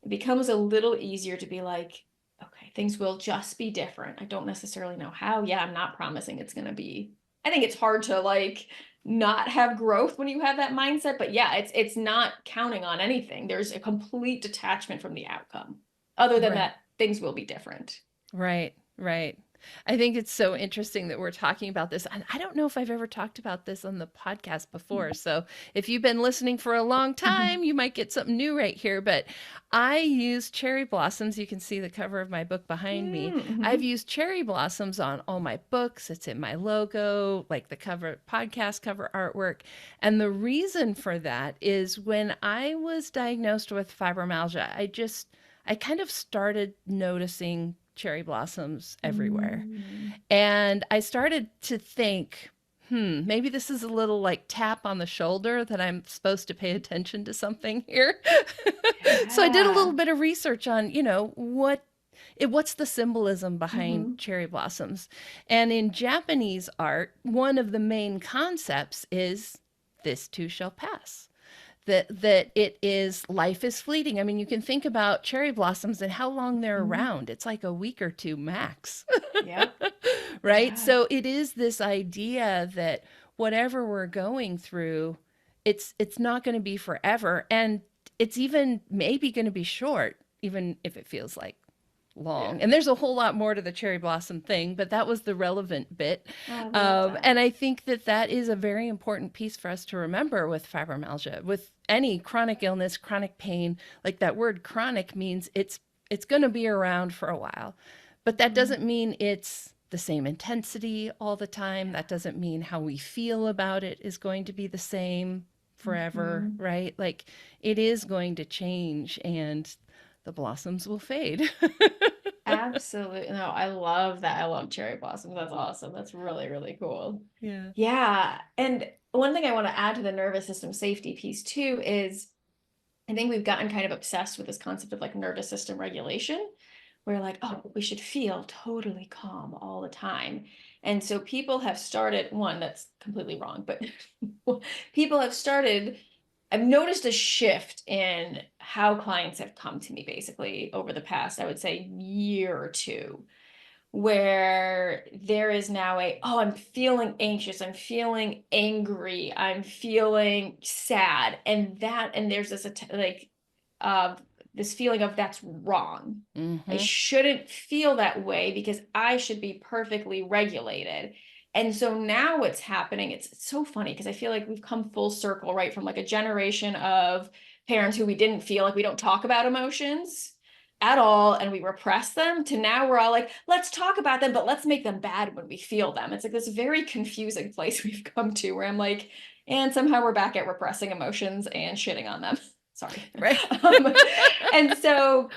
it becomes a little easier to be like, okay, things will just be different. I don't necessarily know how. Yeah, I'm not promising it's going to be. I think it's hard to like not have growth when you have that mindset, but yeah, it's not counting on anything. There's a complete detachment from the outcome. Other than that, things will be different. Right, right. I think it's so interesting that we're talking about this. And I don't know if I've ever talked about this on the podcast before. So if you've been listening for a long time, you might get something new right here. But I use cherry blossoms. You can see the cover of my book behind me. I've used cherry blossoms on all my books. It's in my logo, like the cover, podcast cover artwork. And the reason for that is when I was diagnosed with fibromyalgia, I kind of started noticing cherry blossoms everywhere. And I started to think, maybe this is a little like tap on the shoulder that I'm supposed to pay attention to something here. So I did a little bit of research on, what's the symbolism behind cherry blossoms. And in Japanese art, one of the main concepts is this too shall pass. That it is, life is fleeting. I mean, you can think about cherry blossoms and how long they're around. It's like a week or two max. Yep. Right? Yeah. So it is this idea that whatever we're going through, it's not going to be forever. And it's even maybe going to be short, even if it feels like long. And there's a whole lot more to the cherry blossom thing, but that was the relevant bit. And I think that is a very important piece for us to remember with fibromyalgia, with any chronic illness, chronic pain. Like that word chronic means it's going to be around for a while, but that doesn't mean it's the same intensity all the time. That doesn't mean how we feel about it is going to be the same forever, right? Like it is going to change and the blossoms will fade. Absolutely. No, I love that. I love cherry blossoms. That's awesome. That's really, really cool. Yeah. Yeah. And one thing I want to add to the nervous system safety piece too is I think we've gotten kind of obsessed with this concept of like nervous system regulation. We're like, oh, we should feel totally calm all the time. And so people have started, one, that's completely wrong, but people have started, I've noticed a shift in how clients have come to me basically over the past, I would say, year or two, where there is now I'm feeling anxious, I'm feeling angry, I'm feeling sad. And there's this this feeling of that's wrong. I shouldn't feel that way because I should be perfectly regulated. And so now what's happening, it's so funny because I feel like we've come full circle, right? From like a generation of parents who we didn't feel like we don't talk about emotions at all and we repress them to now we're all like, let's talk about them, but let's make them bad when we feel them. It's like this very confusing place we've come to where I'm like, and somehow we're back at repressing emotions and shitting on them. Sorry. Right. And so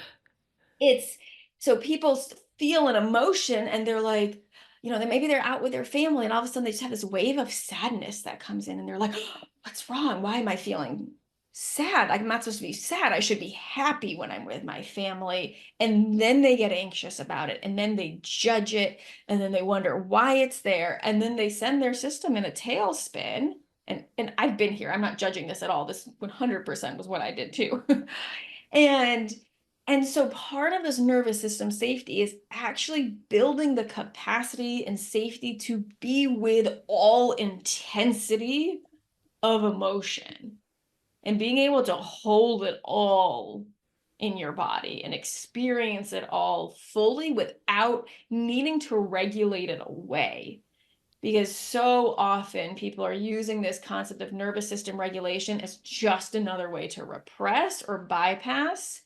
people feel an emotion and they're like, maybe they're out with their family and all of a sudden they just have this wave of sadness that comes in and they're like, oh, what's wrong? Why am I feeling sad? I'm not supposed to be sad. I should be happy when I'm with my family. And then they get anxious about it and then they judge it and then they wonder why it's there. And then they send their system in a tailspin. And I've been here. I'm not judging this at all. This 100% was what I did too. And so part of this nervous system safety is actually building the capacity and safety to be with all intensity of emotion and being able to hold it all in your body and experience it all fully without needing to regulate it away. Because so often people are using this concept of nervous system regulation as just another way to repress or bypass.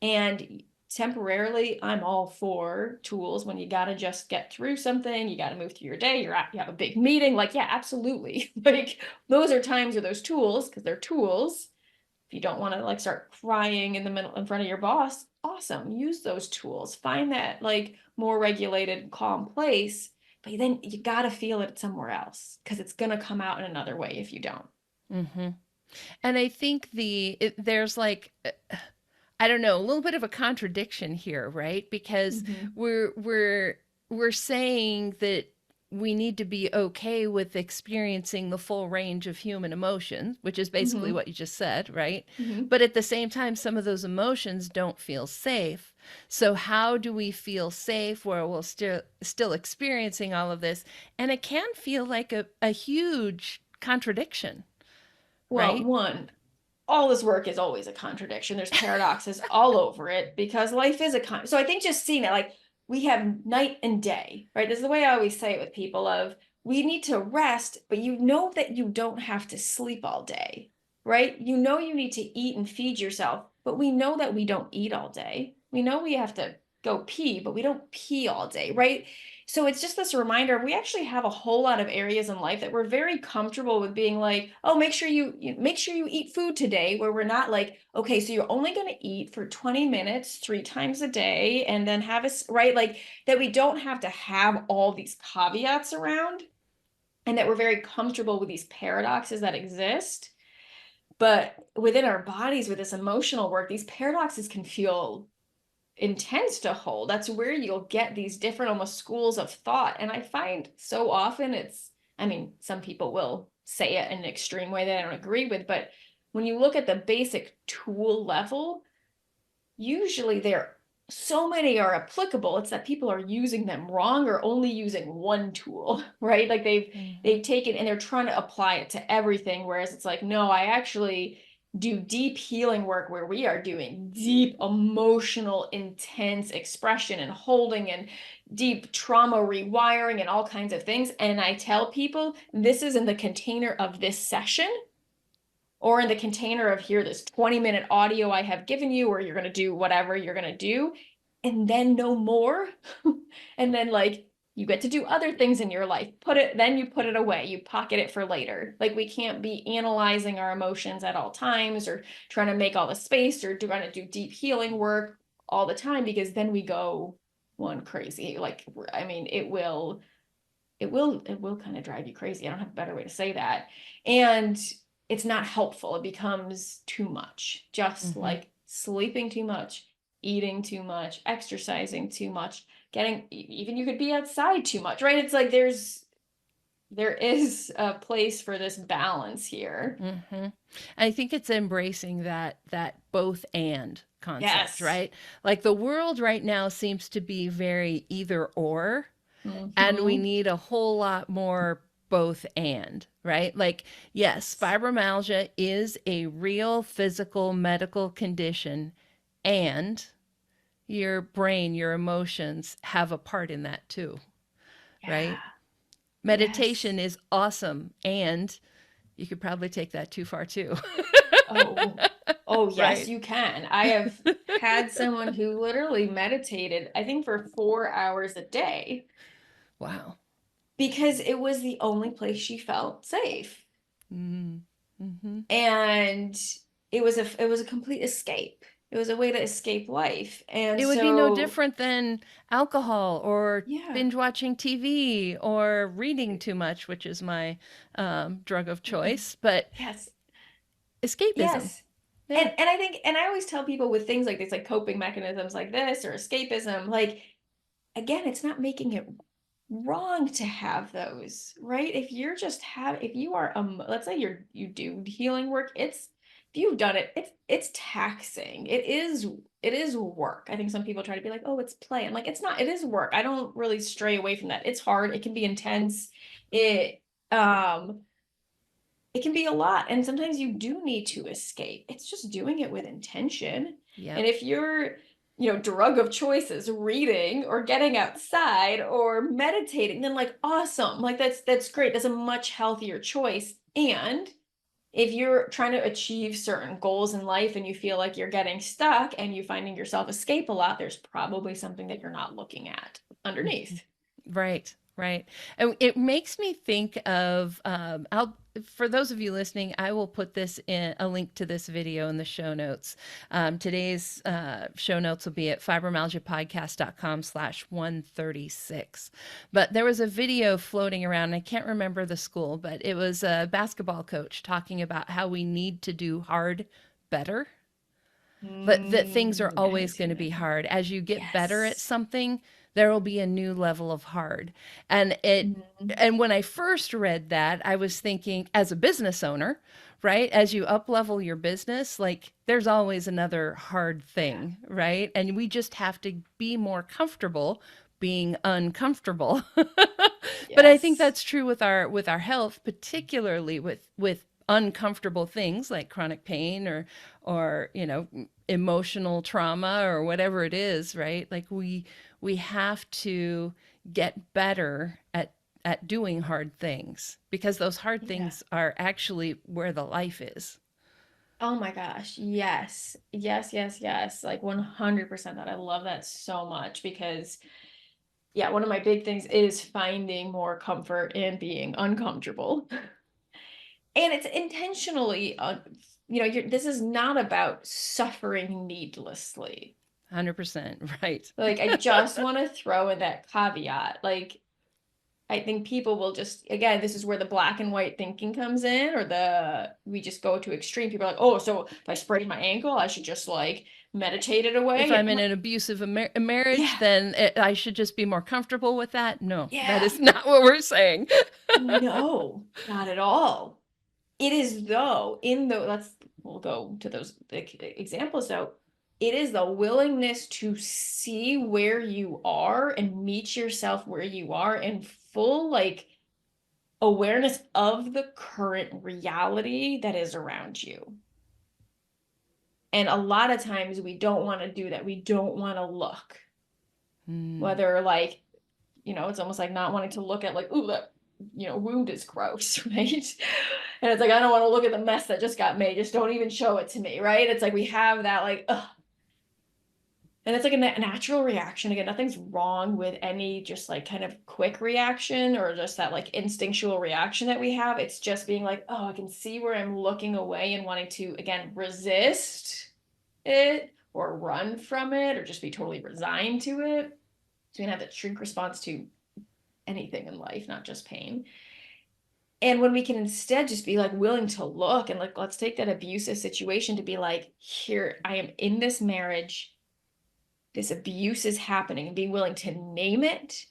And temporarily, I'm all for tools when you got to just get through something, you got to move through your day, you have a big meeting. Like, yeah, absolutely. Like, those are times where those tools, because they're tools. If you don't want to like start crying in front of your boss, awesome. Use those tools. Find that like more regulated, calm place. But then you got to feel it somewhere else because it's going to come out in another way if you don't. Mm-hmm. And I think there's like, I don't know, a little bit of a contradiction here, right? Because we're saying that we need to be okay with experiencing the full range of human emotions, which is basically what you just said, right? But at the same time, some of those emotions don't feel safe. So how do we feel safe where we're still experiencing all of this? And it can feel like a huge contradiction, Well, right? one, all this work is always a contradiction. There's paradoxes all over it because life is so I think just seeing it, like we have night and day, right? This is the way I always say it with people of we need to rest, but you know that you don't have to sleep all day, right? You know you need to eat and feed yourself, but we know that we don't eat all day. We know we have to go pee, but we don't pee all day, right? So it's just this reminder, we actually have a whole lot of areas in life that we're very comfortable with being like, oh, make sure you eat food today, where we're not like, okay, so you're only going to eat for 20 minutes 3 times a day and then have right? Like that we don't have to have all these caveats around, and that we're very comfortable with these paradoxes that exist. But within our bodies, with this emotional work, these paradoxes can feel intense to hold. That's where you'll get these different almost schools of thought. And I find so often I mean, some people will say it in an extreme way that I don't agree with, but when you look at the basic tool level, usually so many are applicable. It's that people are using them wrong or only using one tool, right? Like they've taken and they're trying to apply it to everything. Whereas it's like, no, I actually do deep healing work where we are doing deep emotional, intense expression and holding and deep trauma rewiring and all kinds of things. And I tell people this is in the container of this session, or in the container of here, this 20-minute audio I have given you, or you're going to do whatever you're going to do, and then no more. And then like you get to do other things in your life, then you put it away, you pocket it for later. Like we can't be analyzing our emotions at all times or trying to make all the space or trying to do deep healing work all the time, because then we go one crazy. Like, I mean, it will kind of drive you crazy. I don't have a better way to say that. And it's not helpful. It becomes too much, just like sleeping too much, eating too much, exercising too much, even you could be outside too much, right? It's like there is a place for this balance here. I think it's embracing that both and concept, Yes. right? Like the world right now seems to be very either or, and we need a whole lot more both and, right? Like, yes, fibromyalgia is a real physical medical condition, and your brain, your emotions have a part in that too, right? Meditation is awesome, and you could probably take that too far too. Oh, yes, Right. you can. I have had someone who literally meditated, I think, for 4 hours a day. Wow. Because it was the only place she felt safe. Mm-hmm. And it was a complete escape. It was a way to escape life. And it would be no different than alcohol or binge watching TV or reading too much, which is my drug of choice. But yes, escapism. Yes. Yeah. And I think, and I always tell people with things like this, like coping mechanisms like this or escapism, like, again, it's not making it wrong to have those, right? If you are, let's say you do healing work, if you've done it, it's taxing. It is work. I think some people try to be like, oh, it's play. I'm like, it's not, it is work. I don't really stray away from that. It's hard. It can be intense. It can be a lot. And sometimes you do need to escape. It's just doing it with intention. Yeah. And if your, drug of choice is reading or getting outside or meditating, then like, awesome. Like that's great. That's a much healthier choice. And if you're trying to achieve certain goals in life and you feel like you're getting stuck and you finding yourself escape a lot, there's probably something that you're not looking at underneath. Right, right. And it makes me think of, for those of you listening, I will put this in a link to this video in the show notes. Today's show notes will be at fibromyalgiapodcast.com/136. But there was a video floating around, and I can't remember the school, but it was a basketball coach talking about how we need to do hard better, but that things are always going to be hard. As you get better at something, there will be a new level of hard. And and when I first read that, I was thinking, as a business owner, right? As you up level your business, like there's always another hard thing, right? And we just have to be more comfortable being uncomfortable. But I think that's true with our health, particularly with uncomfortable things like chronic pain or emotional trauma or whatever it is, right? Like we have to get better at doing hard things, because those hard things are actually where the life is. Oh my gosh. Yes. Yes, yes, yes. Like 100% that. I love that so much because one of my big things is finding more comfort in being uncomfortable. And it's intentionally, this is not about suffering needlessly. 100%, right. Like, I just want to throw in that caveat. Like, I think people will just, again, this is where the black and white thinking comes in, or we just go to extreme. People are like, oh, so if I sprain my ankle, I should just like meditate it away. If I'm in an abusive marriage, then I should just be more comfortable with that. No, that is not what we're saying. No, not at all. It is though, we'll go to those examples though. It is the willingness to see where you are and meet yourself where you are in full like awareness of the current reality that is around you. And a lot of times we don't want to do that. We don't want to look. Whether like, it's almost like not wanting to look at like, ooh, that wound is gross, right? And it's like, I don't want to look at the mess that just got made. Just don't even show it to me, right? It's like we have that like, ugh. And it's like a natural reaction. Again, nothing's wrong with any just like kind of quick reaction or just that like instinctual reaction that we have. It's just being like, oh, I can see where I'm looking away and wanting to, again, resist it or run from it or just be totally resigned to it. So we can have that shrink response to anything in life, not just pain. And when we can instead just be like willing to look and like, let's take that abusive situation to be like, here, I am in this marriage. This abuse is happening, and being willing to name it,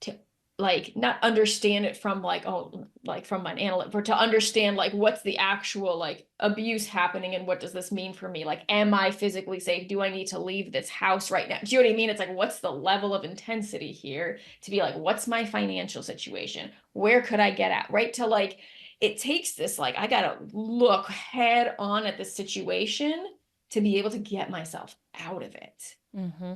to like not understand it from like, oh, like from an analyst, but to understand like what's the actual like abuse happening and what does this mean for me? Like, am I physically safe? Do I need to leave this house right now? Do you know what I mean? It's like, what's the level of intensity here to be like, what's my financial situation? Where could I get at? Right. To like, it takes this, like, I got to look head on at the situation to be able to get myself out of it. Mm-hmm.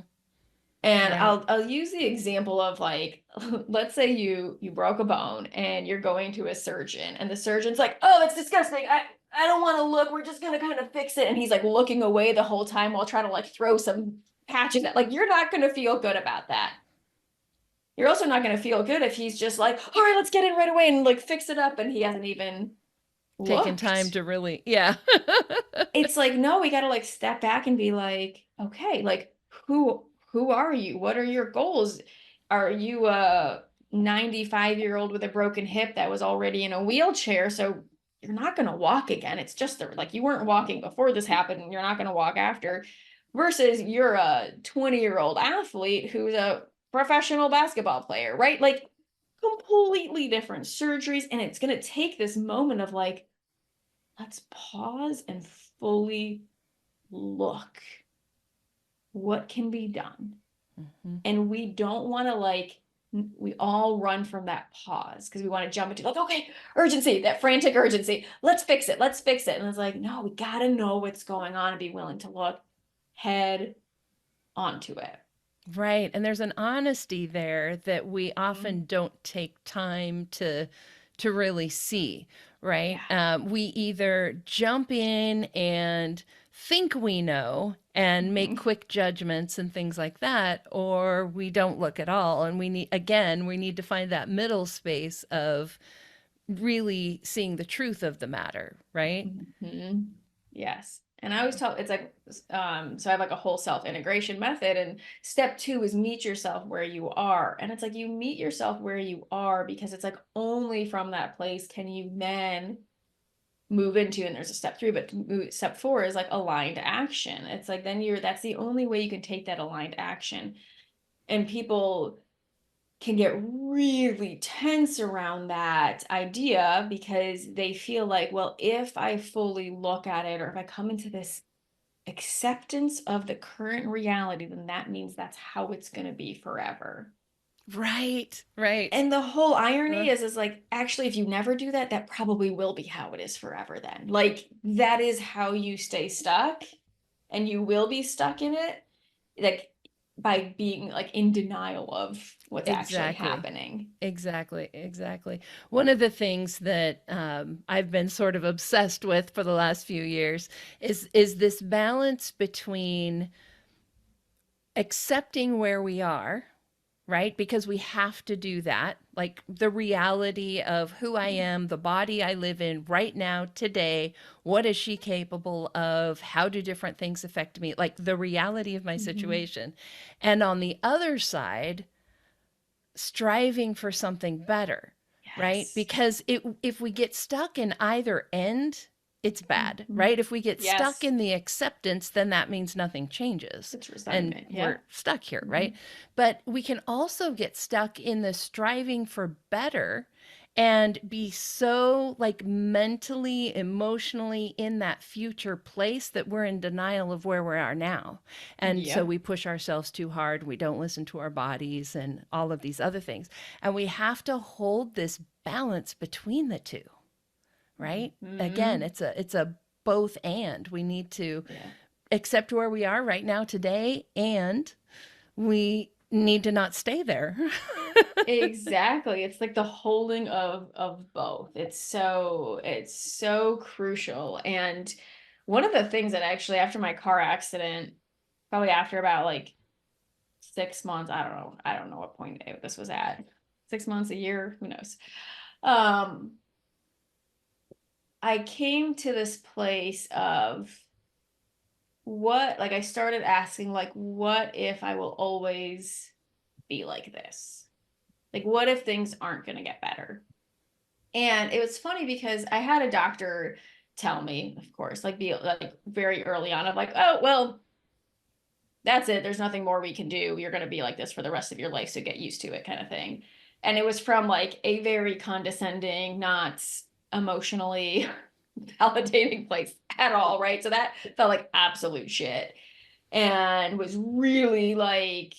And I'll use the example of like, let's say you broke a bone and you're going to a surgeon and the surgeon's like, oh, that's disgusting. I don't want to look. We're just going to kind of fix it. And he's like looking away the whole time while trying to like throw some patches at, like, you're not going to feel good about that. You're also not going to feel good if he's just like, all right, let's get in right away and like fix it up. And he hasn't even taken time to really, It's like, no, we got to like step back and be like, okay, like who are you? What are your goals? Are you a 95-year-old with a broken hip that was already in a wheelchair? So you're not going to walk again. It's just like you weren't walking before this happened and you're not going to walk after, versus you're a 20-year-old athlete who's a professional basketball player, right? Like completely different surgeries. And it's going to take this moment of like, let's pause and fully look. What can be done? Mm-hmm. And we don't want to like, we all run from that pause because we want to jump into like, okay, urgency, that frantic urgency. Let's fix it. Let's fix it. And it's like, no, we got to know what's going on and be willing to look. head onto it. Right. And there's an honesty there that we Mhm. often don't take time to really see, right? Yeah. We either jump in and think we know and make Mhm. quick judgments and things like that, or we don't look at all. And we need to find that middle space of really seeing the truth of the matter, right? Mhm. Yes. And I always tell it's like so I have like a whole self integration method, and step 2 is meet yourself where you are. And it's like you meet yourself where you are because it's like only from that place can you then move into, and there's a step 3, but step 4 is like aligned action. It's like then that's the only way you can take that aligned action. And people can get really tense around that idea because they feel like, well, if I fully look at it, or if I come into this acceptance of the current reality, then that means that's how it's going to be forever. Right, right. And the whole Uh, irony is like, actually, if you never do that, that probably will be how it is forever then. Like, that is how you stay stuck, and you will be stuck in it, like, by being like in denial of what's actually exactly. happening. Exactly, exactly. One of the things that I've been sort of obsessed with for the last few years is this balance between accepting where we are, right? Because we have to do that. Like the reality of who I am, the body I live in right now, today, what is she capable of? How do different things affect me? Like the reality of my Mm-hmm. situation. And on the other side, striving for something better, right? Yes. Because if we get stuck in either end, it's bad, Mm-hmm. right? If we get stuck Yes. in the acceptance, then that means nothing changes It's and resentment. Yeah. we're stuck here, Mm-hmm. right? But we can also get stuck in the striving for better and be so like mentally, emotionally in that future place that we're in denial of where we are now. And so Yep. we push ourselves too hard. We don't listen to our bodies and all of these other things. And we have to hold this balance between the two, right? Again, Mm-hmm. it's a both and. We need to Yeah. accept where we are right now today, and we need to not stay there. Exactly. It's like the holding of both. It's so crucial. And one of the things that actually after my car accident, probably after about like 6 months, I don't know what point this was at. 6 months, a year, who knows. Um, I came to this place of what, like I started asking like, what if I will always be like this? Like, what if things aren't going to get better? And it was funny because I had a doctor tell me, of course, like be like very early on of like, oh, well, that's it. There's nothing more we can do. You're going to be like this for the rest of your life. So get used to it, kind of thing. And it was from like a very condescending, not emotionally validating place at all. Right. So that felt like absolute shit, and was really like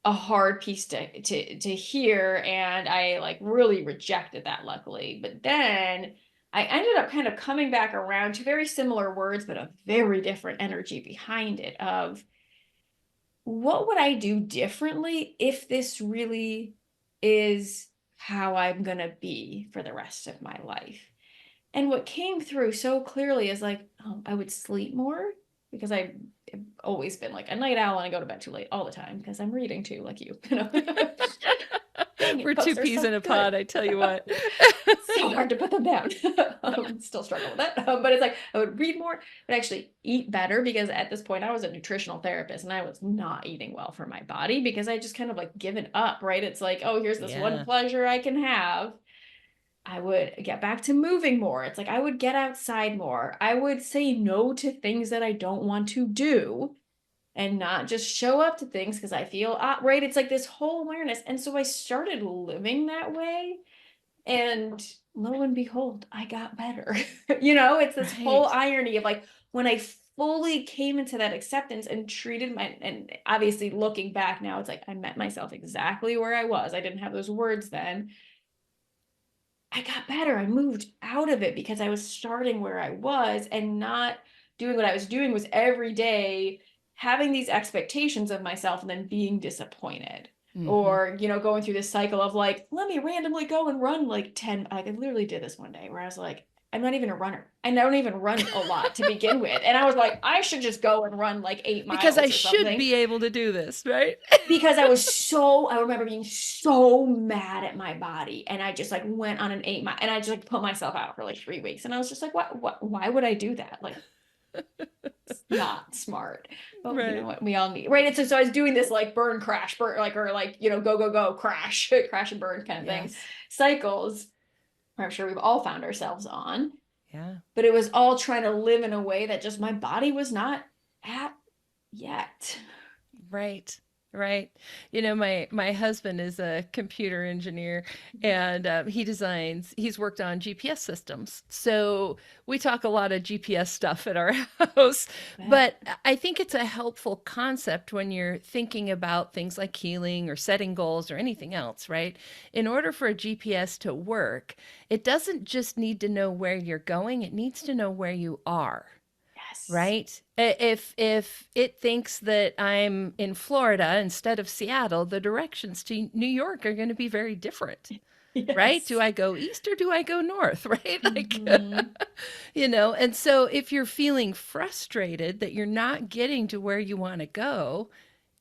a hard piece to hear, and I like really rejected that, luckily. But then I ended up kind of coming back around to very similar words but a very different energy behind it of what would I do differently if this really is how I'm going to be for the rest of my life. And what came through so clearly is like, oh, I would sleep more because I've always been like a night owl and I go to bed too late all the time because I'm reading too, like you. Dang We're it, two books are peas so in a good. pod, I tell you what. So hard to put them down. Still struggle with that. But it's like I would read more, but actually eat better because at this point I was a nutritional therapist and I was not eating well for my body because I just kind of like given up, right? It's like, oh, here's this one Yeah. pleasure I can have. I would get back to moving more. It's like I would get outside more. I would say no to things that I don't want to do and not just show up to things because I feel right. It's like this whole awareness. And so I started living that way. And lo and behold, I got better. It's this whole Right. irony of like when I fully came into that acceptance and treated and obviously looking back now, it's like I met myself exactly where I was. I didn't have those words then. I got better. I moved out of it because I was starting where I was and not doing what I was doing was every day having these expectations of myself and then being disappointed. Mm-hmm. Or, you know, going through this cycle of like, let me randomly go and run like 10. I literally did this one day where I was like, I'm not even a runner. I don't even run a lot to begin with. And I was like, I should just go and run like 8 miles because I or should something. be able to do this, right? Because I remember being so mad at my body. And I just like went on an 8 mile and I just like put myself out for like 3 weeks. And I was just like, why would I do that? Like, it's not smart. But Right. you know what we all need, right? So I was doing this like burn, crash, burn, like, or like, you know, go, crash, crash and burn kind of thing. Cycles, I'm sure we've all found ourselves on. Yeah. But it was all trying to live in a way that just my body was not at yet. Right. Right. You know, my husband is a computer engineer, and he's worked on GPS systems. So we talk a lot of GPS stuff at our house, but I think it's a helpful concept when you're thinking about things like healing or setting goals or anything else, right? In order for a GPS to work, it doesn't just need to know where you're going, it needs to know where you are. Right? If it thinks that I'm in Florida instead of Seattle, the directions to New York are going to be very different. Yes. Right? Do I go east or do I go north? Right? Like, you know, and so if you're feeling frustrated that you're not getting to where you want to go,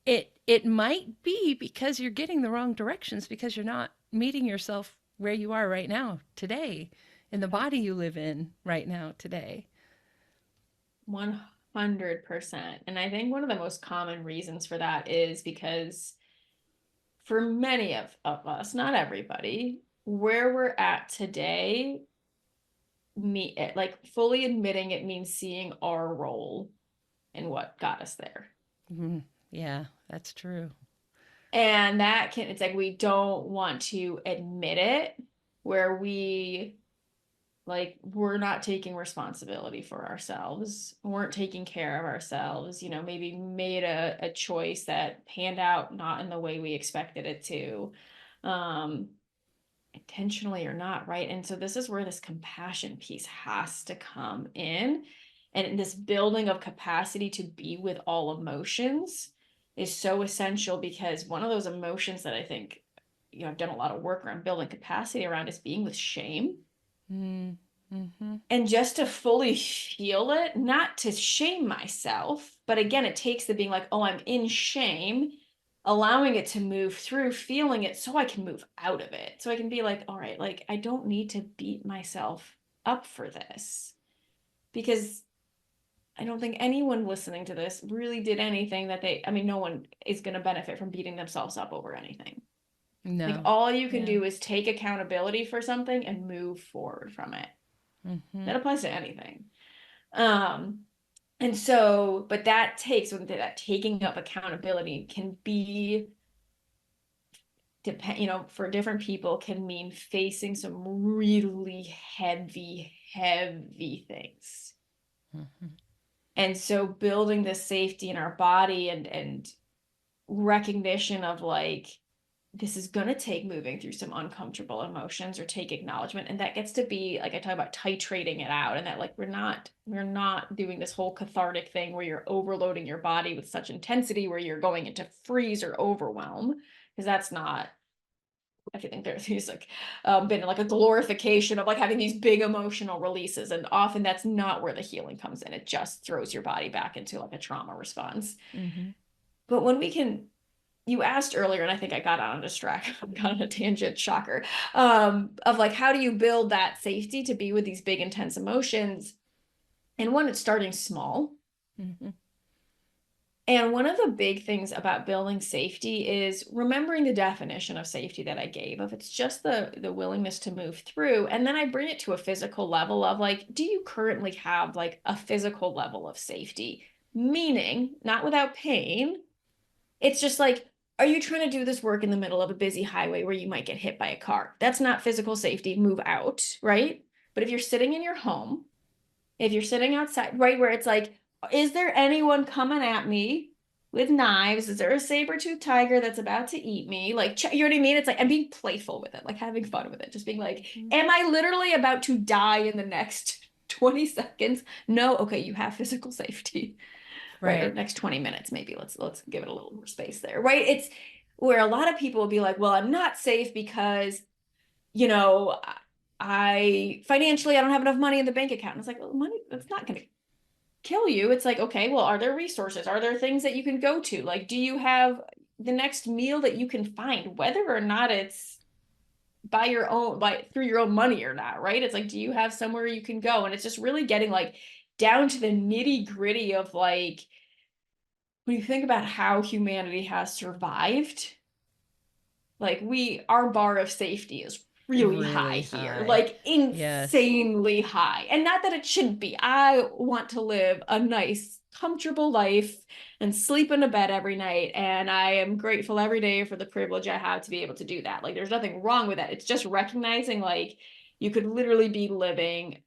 it might be because you're getting the wrong directions because you're not meeting yourself where you are right now, today, in the body you live in right now, today. 100%. And I think one of the most common reasons for that is because for many of us, not everybody, where we're at today, like fully admitting it means seeing our role in what got us there. Mm-hmm. Yeah, that's true. And it's like we don't want to admit it, where we're not taking responsibility for ourselves, weren't taking care of ourselves, you know, maybe made a choice that panned out not in the way we expected it to, intentionally or not, right? And so this is where this compassion piece has to come in, and this building of capacity to be with all emotions is so essential, because one of those emotions that I think, you know, I've done a lot of work around building capacity around is being with shame. Mm-hmm. And just to fully feel it, not to shame myself, but again, it takes the being like, oh, I'm in shame, allowing it to move through, feeling it so I can move out of it. So I can be like, all right, like I don't need to beat myself up for this, because I don't think anyone listening to this really did anything that no one is going to benefit from beating themselves up over anything. No. Like all you can do is take accountability for something and move forward from it. Mm-hmm. That applies to anything. And so, but that taking up accountability can be, for different people can mean facing some really heavy things. Mm-hmm. And so building this safety in our body and recognition of like, this is going to take moving through some uncomfortable emotions or take acknowledgement. And that gets to be like, I talk about titrating it out, and that like, we're not doing this whole cathartic thing where you're overloading your body with such intensity where you're going into freeze or overwhelm. Because that's not, I think there's these like been like a glorification of like having these big emotional releases. And often that's not where the healing comes in. It just throws your body back into like a trauma response. Mm-hmm. But when we can, you asked earlier, and I think I got on a tangent, shocker, of like, how do you build that safety to be with these big, intense emotions? And one, it's starting small. Mm-hmm. And one of the big things about building safety is remembering the definition of safety that I gave, of it's just the willingness to move through. And then I bring it to a physical level of like, do you currently have like a physical level of safety? Meaning, not without pain. It's just like, are you trying to do this work in the middle of a busy highway where you might get hit by a car? That's not physical safety. Move out, right? But if you're sitting in your home, if you're sitting outside, right, where it's like, is there anyone coming at me with knives? Is there a saber-toothed tiger that's about to eat me? Like, you know what I mean? It's like, I'm being playful with it, like having fun with it, just being like, am I literally about to die in the next 20 seconds? No. Okay, you have physical safety. right? Or next 20 minutes, maybe let's give it a little more space there, right? It's where a lot of people will be like, well, I'm not safe because, you know, I financially, I don't have enough money in the bank account. And it's like, well, money, that's not going to kill you. It's like, okay, well, are there resources? Are there things that you can go to? Like, do you have the next meal that you can find, whether or not it's through your own money or not, right? It's like, do you have somewhere you can go? And it's just really getting like down to the nitty gritty of like, when you think about how humanity has survived, like our bar of safety is really high here, like insanely high. And not that it shouldn't be. I want to live a nice, comfortable life and sleep in a bed every night. And I am grateful every day for the privilege I have to be able to do that. Like, there's nothing wrong with that. It's just recognizing like you could literally be living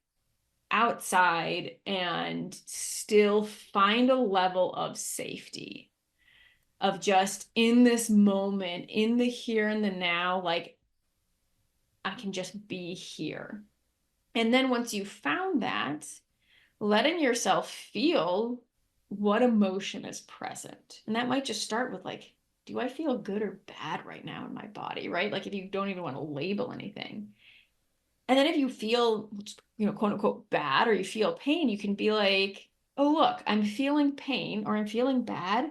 outside and still find a level of safety, of just in this moment, in the here and the now, like I can just be here. And then once you found that, letting yourself feel what emotion is present. And that might just start with like, do I feel good or bad right now in my body, right? Like if you don't even want to label anything. And then if you feel, you know, quote unquote bad, or you feel pain, you can be like, oh, look, I'm feeling pain or I'm feeling bad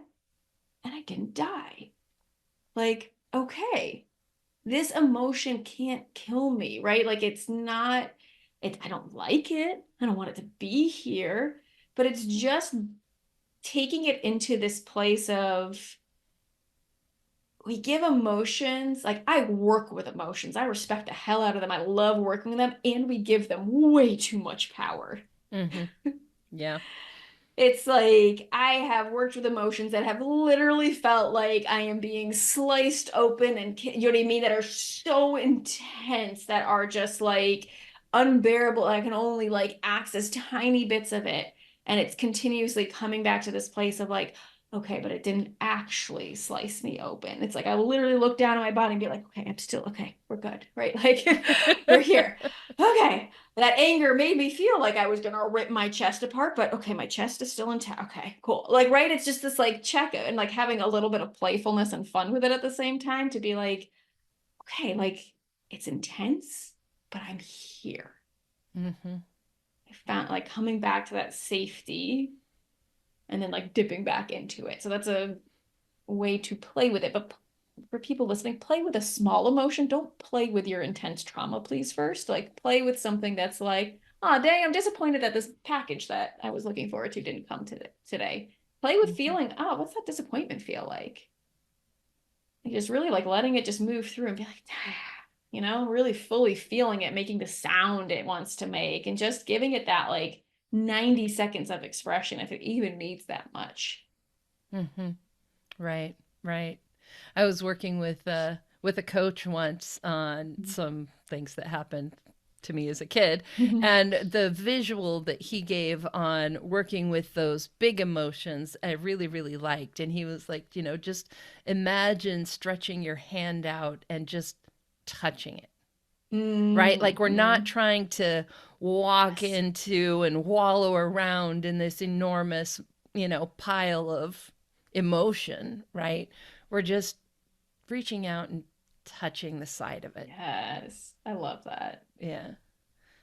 and I didn't die. Like, okay, this emotion can't kill me, right? Like it's not, I don't like it. I don't want it to be here, but it's just taking it into this place of, we give emotions, like I work with emotions. I respect the hell out of them. I love working with them, and we give them way too much power. Yeah. It's like I have worked with emotions that have literally felt like I am being sliced open, and you know what I mean, that are so intense, that are just like unbearable. I can only like access tiny bits of it, and it's continuously coming back to this place of like, okay, but it didn't actually slice me open. It's like I literally look down at my body and be like, okay, I'm still okay. We're good, right? Like we're here. Okay. That anger made me feel like I was going to rip my chest apart, but okay, my chest is still intact. Okay, cool. Like, right? It's just this like check and like having a little bit of playfulness and fun with it at the same time, to be like, okay, like it's intense, but I'm here. I found like coming back to that safety and then like dipping back into it. So that's a way to play with it. But for people listening, play with a small emotion. Don't play with your intense trauma, please, first. Like play with something that's like, oh, dang, I'm disappointed that this package that I was looking forward to didn't come today. Play with feeling, oh, what's that disappointment feel like? Like just really like letting it just move through and be like, you know, really fully feeling it, making the sound it wants to make, and just giving it that like 90 seconds of expression, if it even needs that much. Right. I was working with a coach once on some things that happened to me as a kid, and the visual that he gave on working with those big emotions I really, really liked. And he was like, you know, just imagine stretching your hand out and just touching it. Right? Like we're not trying to walk into and wallow around in this enormous, you know, pile of emotion, right? We're just reaching out and touching the side of it. Yes. I love that. Yeah.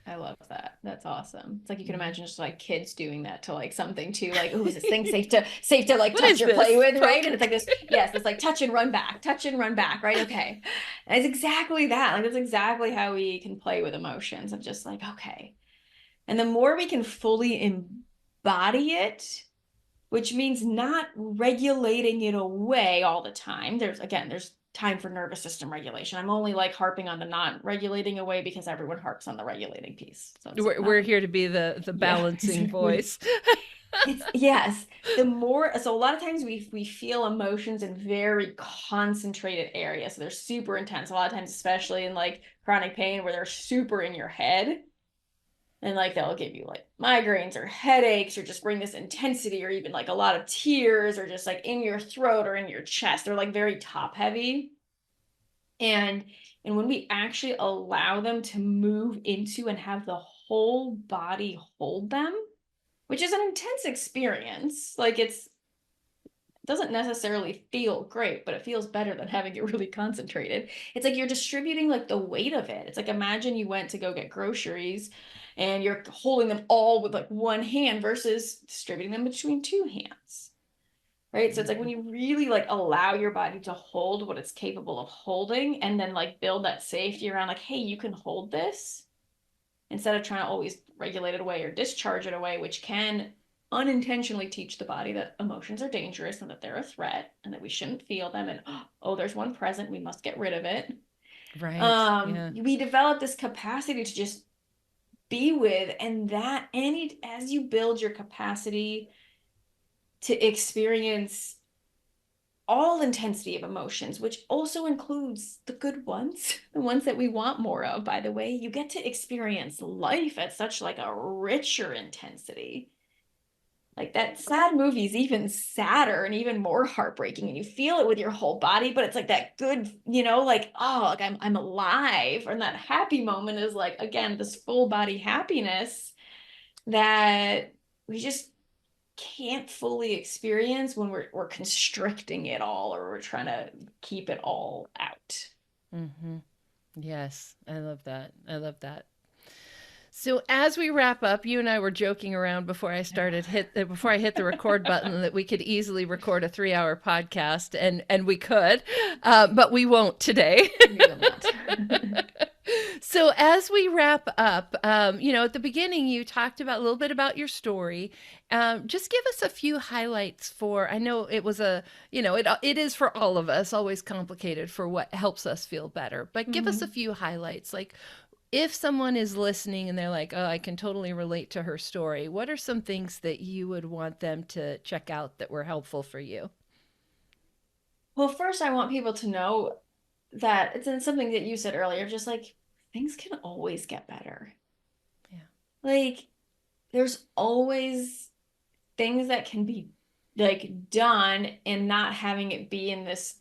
I love that. That's awesome. It's like you can imagine just like kids doing that to like something too, like, oh, is this thing safe to like touch or play with, right? And it's like this, yes, it's like touch and run back, right? Okay. And it's exactly that. Like that's exactly how we can play with emotions, of just like, okay. And the more we can fully embody it, which means not regulating it away all the time. There's time for nervous system regulation. I'm only like harping on the not regulating away because everyone harps on the regulating piece. So we're here to be the balancing voice. Yes. So a lot of times we feel emotions in very concentrated areas. So they're super intense. A lot of times, especially in like chronic pain, where they're super in your head. And like they'll give you like migraines or headaches, or just bring this intensity, or even like a lot of tears, or just like in your throat or in your chest. They're like very top heavy. And when we actually allow them to move into and have the whole body hold them, which is an intense experience. Like it doesn't necessarily feel great, but it feels better than having it really concentrated. It's like you're distributing like the weight of it. It's like, imagine you went to go get groceries and you're holding them all with like one hand versus distributing them between two hands. Right. So it's like when you really like allow your body to hold what it's capable of holding, and then like build that safety around like, hey, you can hold this, instead of trying to always regulate it away or discharge it away, which can unintentionally teach the body that emotions are dangerous and that they're a threat and that we shouldn't feel them. And, oh, there's one present, we must get rid of it. Right. Yeah. We develop this capacity to just be with, and that as you build your capacity to experience all intensity of emotions, which also includes the good ones, the ones that we want more of, by the way, you get to experience life at such like a richer intensity. Like that sad movie is even sadder and even more heartbreaking, and you feel it with your whole body, but it's like that good, like, oh, like I'm alive. And that happy moment is like, again, this full body happiness that we just can't fully experience when we're constricting it all, or we're trying to keep it all out. Mm-hmm. Yes, I love that. I love that. So as we wrap up, you and I were joking around before I hit the record button that we could easily record a 3-hour podcast, and we could, but we won't today. We will not. So as we wrap up, at the beginning, you talked about a little bit about your story. Just give us a few highlights I know it was it is for all of us always complicated for what helps us feel better, but give us a few highlights. Like if someone is listening and they're like, oh, I can totally relate to her story, what are some things that you would want them to check out that were helpful for you? Well, first, I want people to know that it's something that you said earlier, just like things can always get better. Yeah. Like there's always things that can be like done, and not having it be in this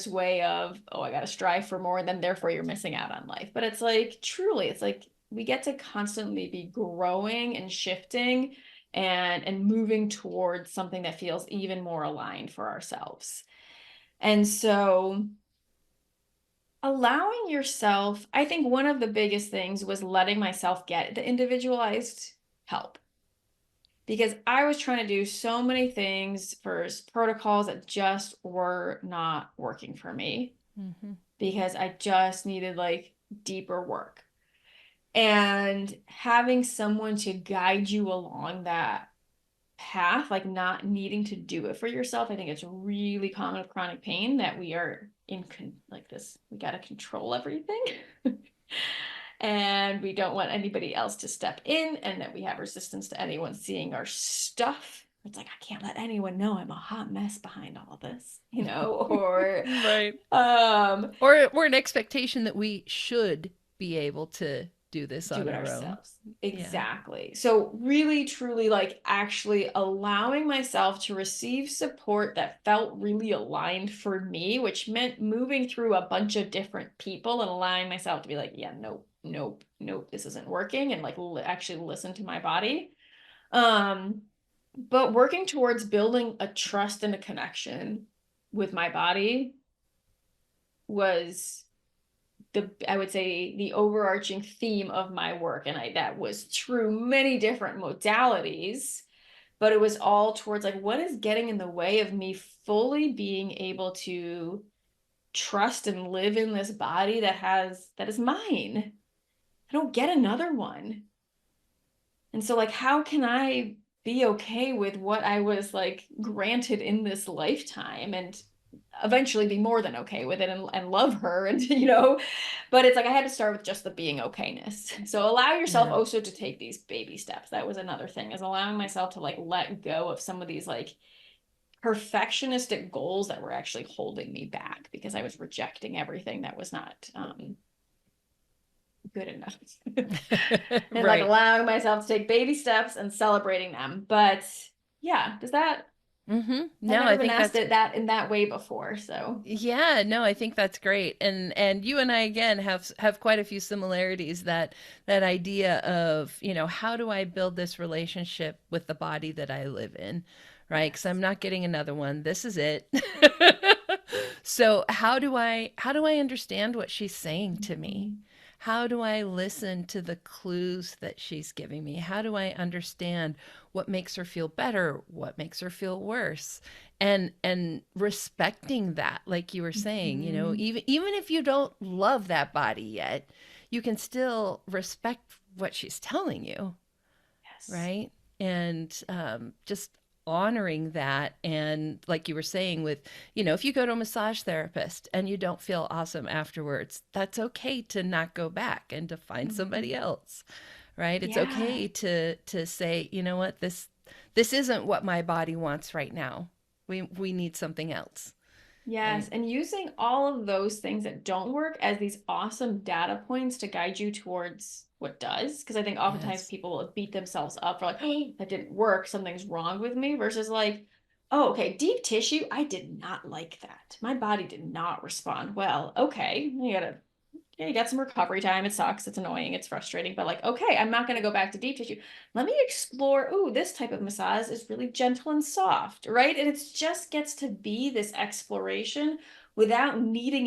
way of, oh, I got to strive for more, and then therefore you're missing out on life. But it's like, truly, it's like we get to constantly be growing and shifting and moving towards something that feels even more aligned for ourselves. And so allowing yourself, I think one of the biggest things was letting myself get the individualized help, because I was trying to do so many things for protocols that just were not working for me, because I just needed like deeper work. And having someone to guide you along that path, like not needing to do it for yourself. I think it's really common with chronic pain that we are like this, we got to control everything. And we don't want anybody else to step in, and that we have resistance to anyone seeing our stuff. It's like, I can't let anyone know I'm a hot mess behind all of this, or right. Or an expectation that we should be able to do this on our ourselves. Own. Exactly. Yeah. So really, truly, like actually allowing myself to receive support that felt really aligned for me, which meant moving through a bunch of different people and allowing myself to be like, yeah, nope, this isn't working, and like actually listen to my body. But working towards building a trust and a connection with my body was I would say the overarching theme of my work. And that was through many different modalities, but it was all towards like, what is getting in the way of me fully being able to trust and live in this body that is mine. I don't get another one. And so like, how can I be okay with what I was like granted in this lifetime, and eventually be more than okay with it, and love her, and but it's like I had to start with just the being okayness. So allow yourself also to take these baby steps. That was another thing, is allowing myself to like let go of some of these like perfectionistic goals that were actually holding me back, because I was rejecting everything that was not good enough. And like allowing myself to take baby steps and celebrating them. But yeah, does that Mm-hmm. I've No, never I been think asked that's it that in that way before. So yeah, no, I think that's great. And you and I again have quite a few similarities that idea of, how do I build this relationship with the body that I live in, right? Because I'm yes. not getting another one. This is it. So how do I understand what she's saying to me? Mhm. How do I listen to the clues that she's giving me? How do I understand what makes her feel better, what makes her feel worse? And respecting that, like you were saying, Mhm. even if you don't love that body yet, you can still respect what she's telling you, Yes. right? And just honoring that. And like you were saying, with, if you go to a massage therapist and you don't feel awesome afterwards, that's okay to not go back and to find somebody Mhm. else, right? It's Yeah. okay to say, you know what, this isn't what my body wants right now. We need something else. Yes, And and using all of those things that don't work as these awesome data points to guide you towards what does. Because I think oftentimes yes. people will beat themselves up for like, oh, that didn't work, something's wrong with me, versus like, oh, okay, deep tissue, I did not like that. My body did not respond well. Okay, you got some recovery time. It sucks. It's annoying. It's frustrating. But like, okay, I'm not going to go back to deep tissue. Let me explore. Ooh, this type of massage is really gentle and soft, right? And it just gets to be this exploration without needing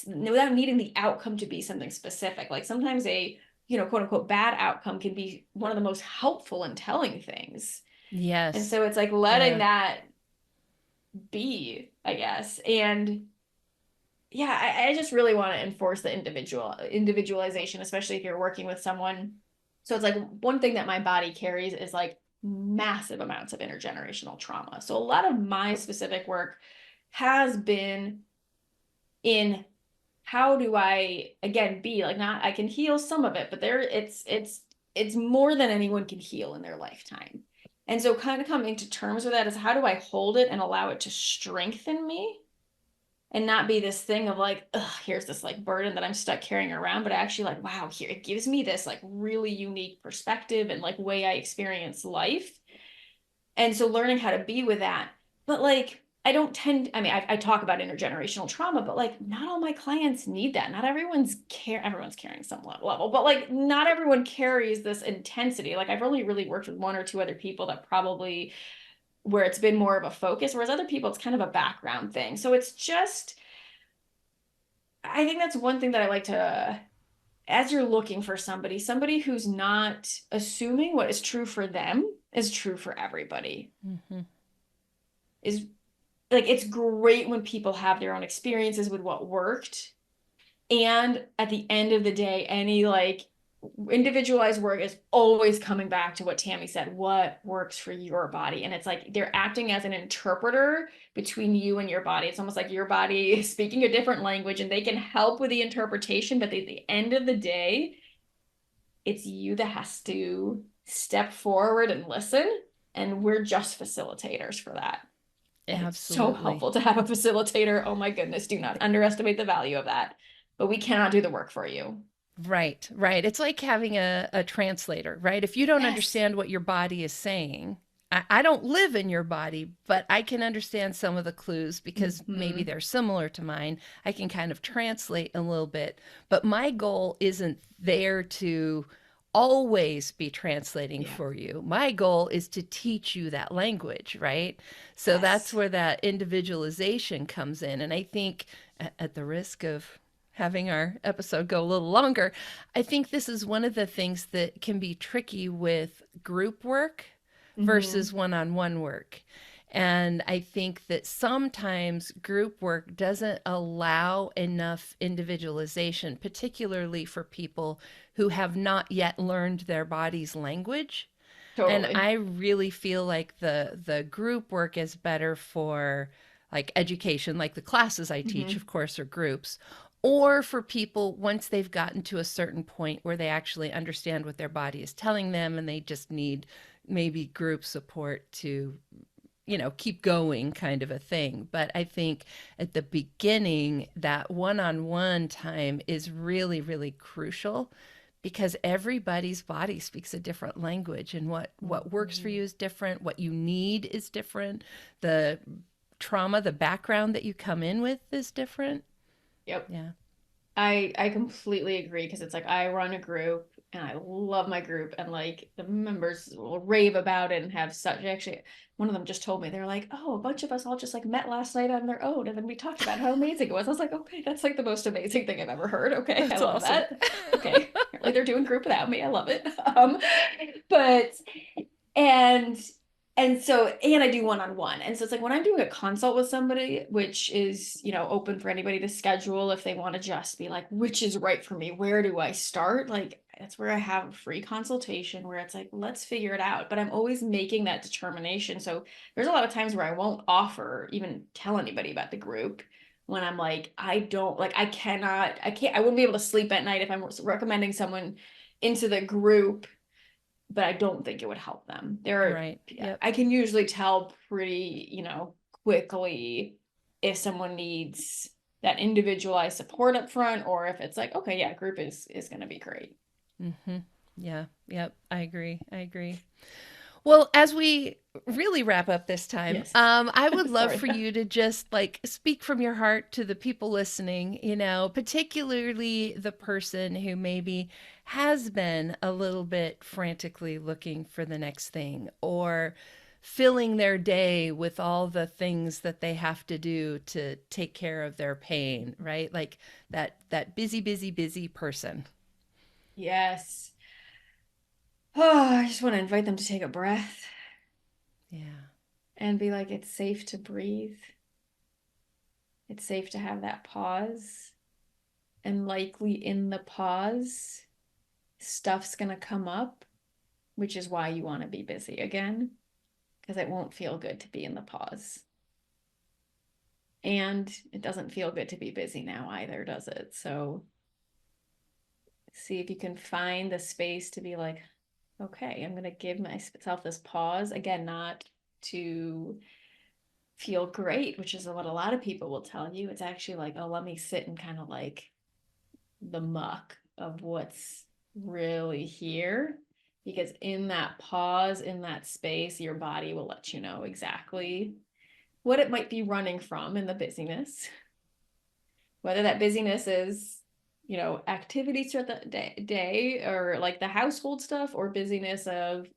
without needing the outcome to be something specific. Like sometimes a, quote unquote bad outcome can be one of the most helpful in telling things. And Yes. so it's like letting Yeah. that be, I guess. And yeah, I just really want to enforce the individualization, especially if you're working with someone. So it's like one thing that my body carries is like massive amounts of intergenerational trauma. So a lot of my specific work has been in how do I again be like, not I can heal some of it, but it's more than anyone can heal in their lifetime. And so kind of coming to terms with that is how do I hold it and allow it to strengthen me and not be this thing of like, ugh, here's this like burden that I'm stuck carrying around, but actually like, wow, here it gives me this like really unique perspective and like way I experience life. And so learning how to be with that. But like, I don't tend, I mean, I talk about intergenerational trauma, but like, not all my clients need that. Not everyone's carrying some level, but like, not everyone carries this intensity. Like, I've only really worked with one or two other people that probably where it's been more of a focus, whereas other people, it's kind of a background thing. So it's just, I think that's one thing that I like to, as you're looking for somebody who's not assuming what is true for them is true for everybody. Hmm. Is like it's great when people have their own experiences with what worked. And at the end of the day, any like individualized work is always coming back to what Tami said, what works for your body. And it's like they're acting as an interpreter between you and your body. It's almost like your body is speaking a different language and they can help with the interpretation. But at the end of the day, it's you that has to step forward and listen. And we're just facilitators for that. And it's so Absolutely. helpful to have a facilitator. Oh my goodness, do not underestimate the value of that. But we cannot do the work for you. Right, right. It's like having a translator, right? If you don't Yes. understand what your body is saying, I don't live in your body, but I can understand some of the clues because maybe Mm-hmm. they're similar to mine. I can kind of translate a little bit, but my goal isn't there to always be translating Yeah. for you. My goal is to teach you that language, right? So that's Yes. where that individualization comes in. And I think, at the risk of having our episode go a little longer, I think this is one of the things that can be tricky with group work Mm-hmm. versus one on one work. And I think that sometimes group work doesn't allow enough individualization, particularly for people who have not yet learned their body's language. And Totally. I really feel like the group work is better for like education, like the classes I teach, Mm-hmm. of course, are groups, or for people once they've gotten to a certain point where they actually understand what their body is telling them and they just need maybe group support to, keep going, kind of a thing. But I think at the beginning, that one on one time is really, really crucial because everybody's body speaks a different language, and what works for you is different. What you need is different. The trauma, the background that you come in with is different. Yep. Yeah. I completely agree, because it's like I run a group and I love my group, and like the members will rave about it and have such, actually one of them just told me, they're like, oh, a bunch of us all just like met last night on their own and then we talked about how amazing it was. I was like, okay, that's like the most amazing thing I've ever heard. Okay, That's I love awesome. that. Okay, apparently they're doing group without me. I love it. But and and I do one-on-one. And so it's like when I'm doing a consult with somebody, which is, open for anybody to schedule if they want to just be like, which is right for me, where do I start? Like, that's where I have a free consultation where it's like, let's figure it out. But I'm always making that determination. So there's a lot of times where I won't even tell anybody about the group, when I'm like, I wouldn't be able to sleep at night if I'm recommending someone into the group, but I don't think it would help them. Right. Yep. I can usually tell pretty, quickly if someone needs that individualized support up front, or if it's like, okay, yeah, group is going to be great. Mm-hmm. Yeah. Yep. I agree. Well, as we really wrap up this time, Yes. I would love for you to just like speak from your heart to the people listening, particularly the person who maybe has been a little bit frantically looking for the next thing, or filling their day with all the things that they have to do to take care of their pain, right? Like that busy person. Yes. Oh, I just want to invite them to take a breath. Yeah. And be like, it's safe to breathe. It's safe to have that pause. And likely in the pause, stuff's going to come up, which is why you want to be busy again, because it won't feel good to be in the pause. And it doesn't feel good to be busy now either, does it? So see if you can find the space to be like, okay, I'm going to give myself this pause. Again, not to feel great, which is what a lot of people will tell you. It's actually like, oh, let me sit in kind of like the muck of what's really here. Because in that pause, in that space, your body will let you know exactly what it might be running from in the busyness. Whether that busyness is, activities throughout the day, or like the household stuff, or busyness of,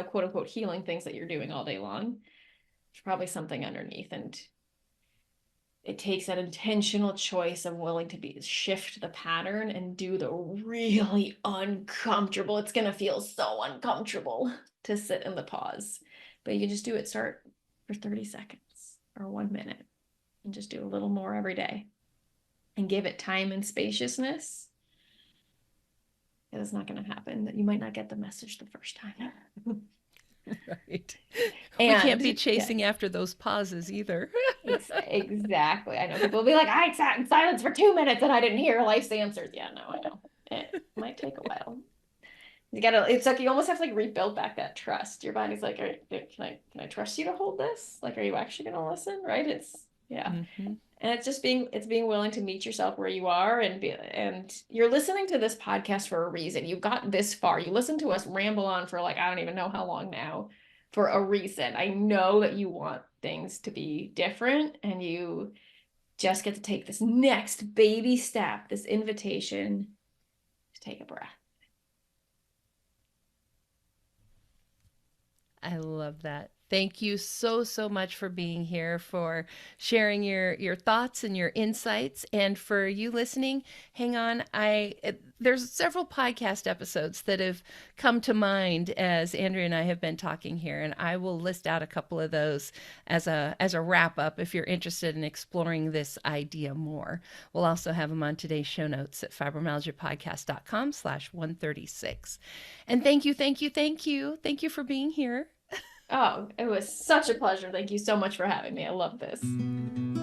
quote unquote, healing things that you're doing all day long. There's probably something underneath, and it takes that intentional choice of willing to shift the pattern and do the really uncomfortable. It's going to feel so uncomfortable to sit in the pause, but you can just do it. Start for 30 seconds or 1 minute, and just do a little more every day, and give it time and spaciousness. It's not going to happen. That you might not get the message the first time. Right. And we can't be chasing after those pauses either. Exactly. I know people will be like, I sat in silence for 2 minutes and I didn't hear life's answers. Yeah, no, I know. It might take a while. It's like you almost have to like rebuild back that trust. Your body's like, can I trust you to hold this? Like, are you actually going to listen? Right? Yeah. Mm-hmm. And it's being willing to meet yourself where you are, and you're listening to this podcast for a reason. You've gotten this far. You listen to us ramble on for like, I don't even know how long now, for a reason. I know that you want things to be different, and you just get to take this next baby step, this invitation to take a breath. I love that. Thank you so much for being here, for sharing your thoughts and your insights, and for you listening. Hang on, there's several podcast episodes that have come to mind as Andrea and I have been talking here, and I will list out a couple of those as a wrap up if you're interested in exploring this idea more. We'll also have them on today's show notes at fibromyalgiapodcast.com/136. And thank you for being here. Oh, it was such a pleasure. Thank you so much for having me. I love this. And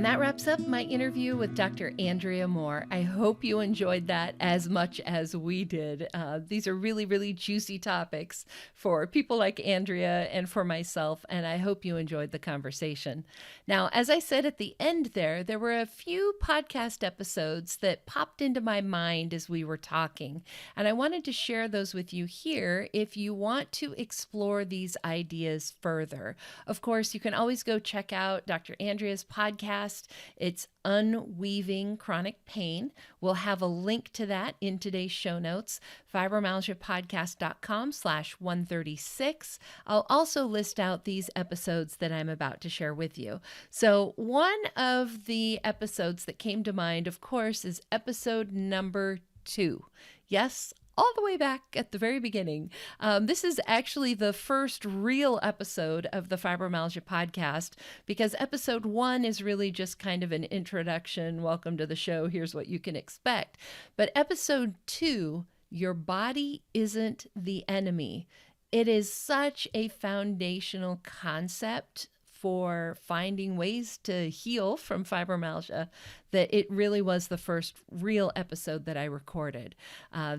And that wraps up my interview with Dr. Andrea Moore. I hope you enjoyed that as much as we did. These are really, really juicy topics for people like Andrea and for myself, and I hope you enjoyed the conversation. Now, as I said at the end there were a few podcast episodes that popped into my mind as we were talking, and I wanted to share those with you here if you want to explore these ideas further. Of course, you can always go check out Dr. Andrea's podcast. It's Unweaving Chronic Pain. We'll have a link to that in today's show notes, fibromyalgiapodcast.com/136. I'll also list out these episodes that I'm about to share with you. So one of the episodes that came to mind, of course, is episode number 2. Yes, all the way back at the very beginning. This is actually the first real episode of the Fibromyalgia Podcast, because episode 1 is really just kind of an introduction. Welcome to the show. Here's what you can expect. But episode 2, Your Body Isn't the Enemy. It is such a foundational concept for finding ways to heal from fibromyalgia that it really was the first real episode that I recorded.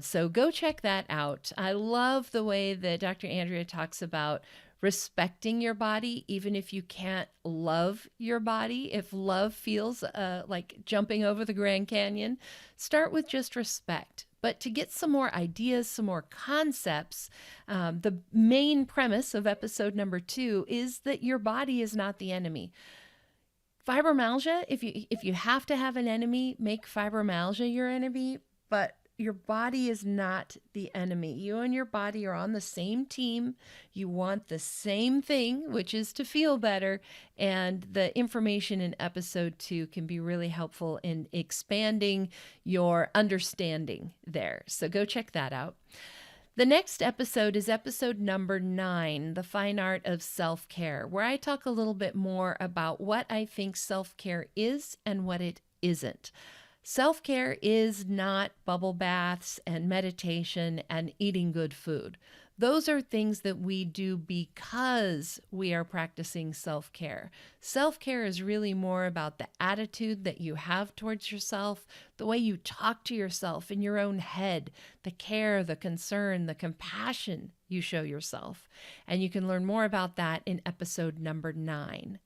So go check that out. I love the way that Dr. Andrea talks about respecting your body, even if you can't love your body. If love feels like jumping over the Grand Canyon, start with just respect. But to get some more ideas, some more concepts, the main premise of episode number 2 is that your body is not the enemy. Fibromyalgia, if you have to have an enemy, make fibromyalgia your enemy, but your body is not the enemy. You and your body are on the same team. You want the same thing, which is to feel better. And the information in episode 2 can be really helpful in expanding your understanding there. So go check that out. The next episode is episode number 9, The Fine Art of Self-Care, where I talk a little bit more about what I think self-care is and what it isn't. Self-care is not bubble baths and meditation and eating good food. Those are things that we do because we are practicing self-care. Self-care is really more about the attitude that you have towards yourself, the way you talk to yourself in your own head, the care, the concern, the compassion you show yourself. And you can learn more about that in episode number 9.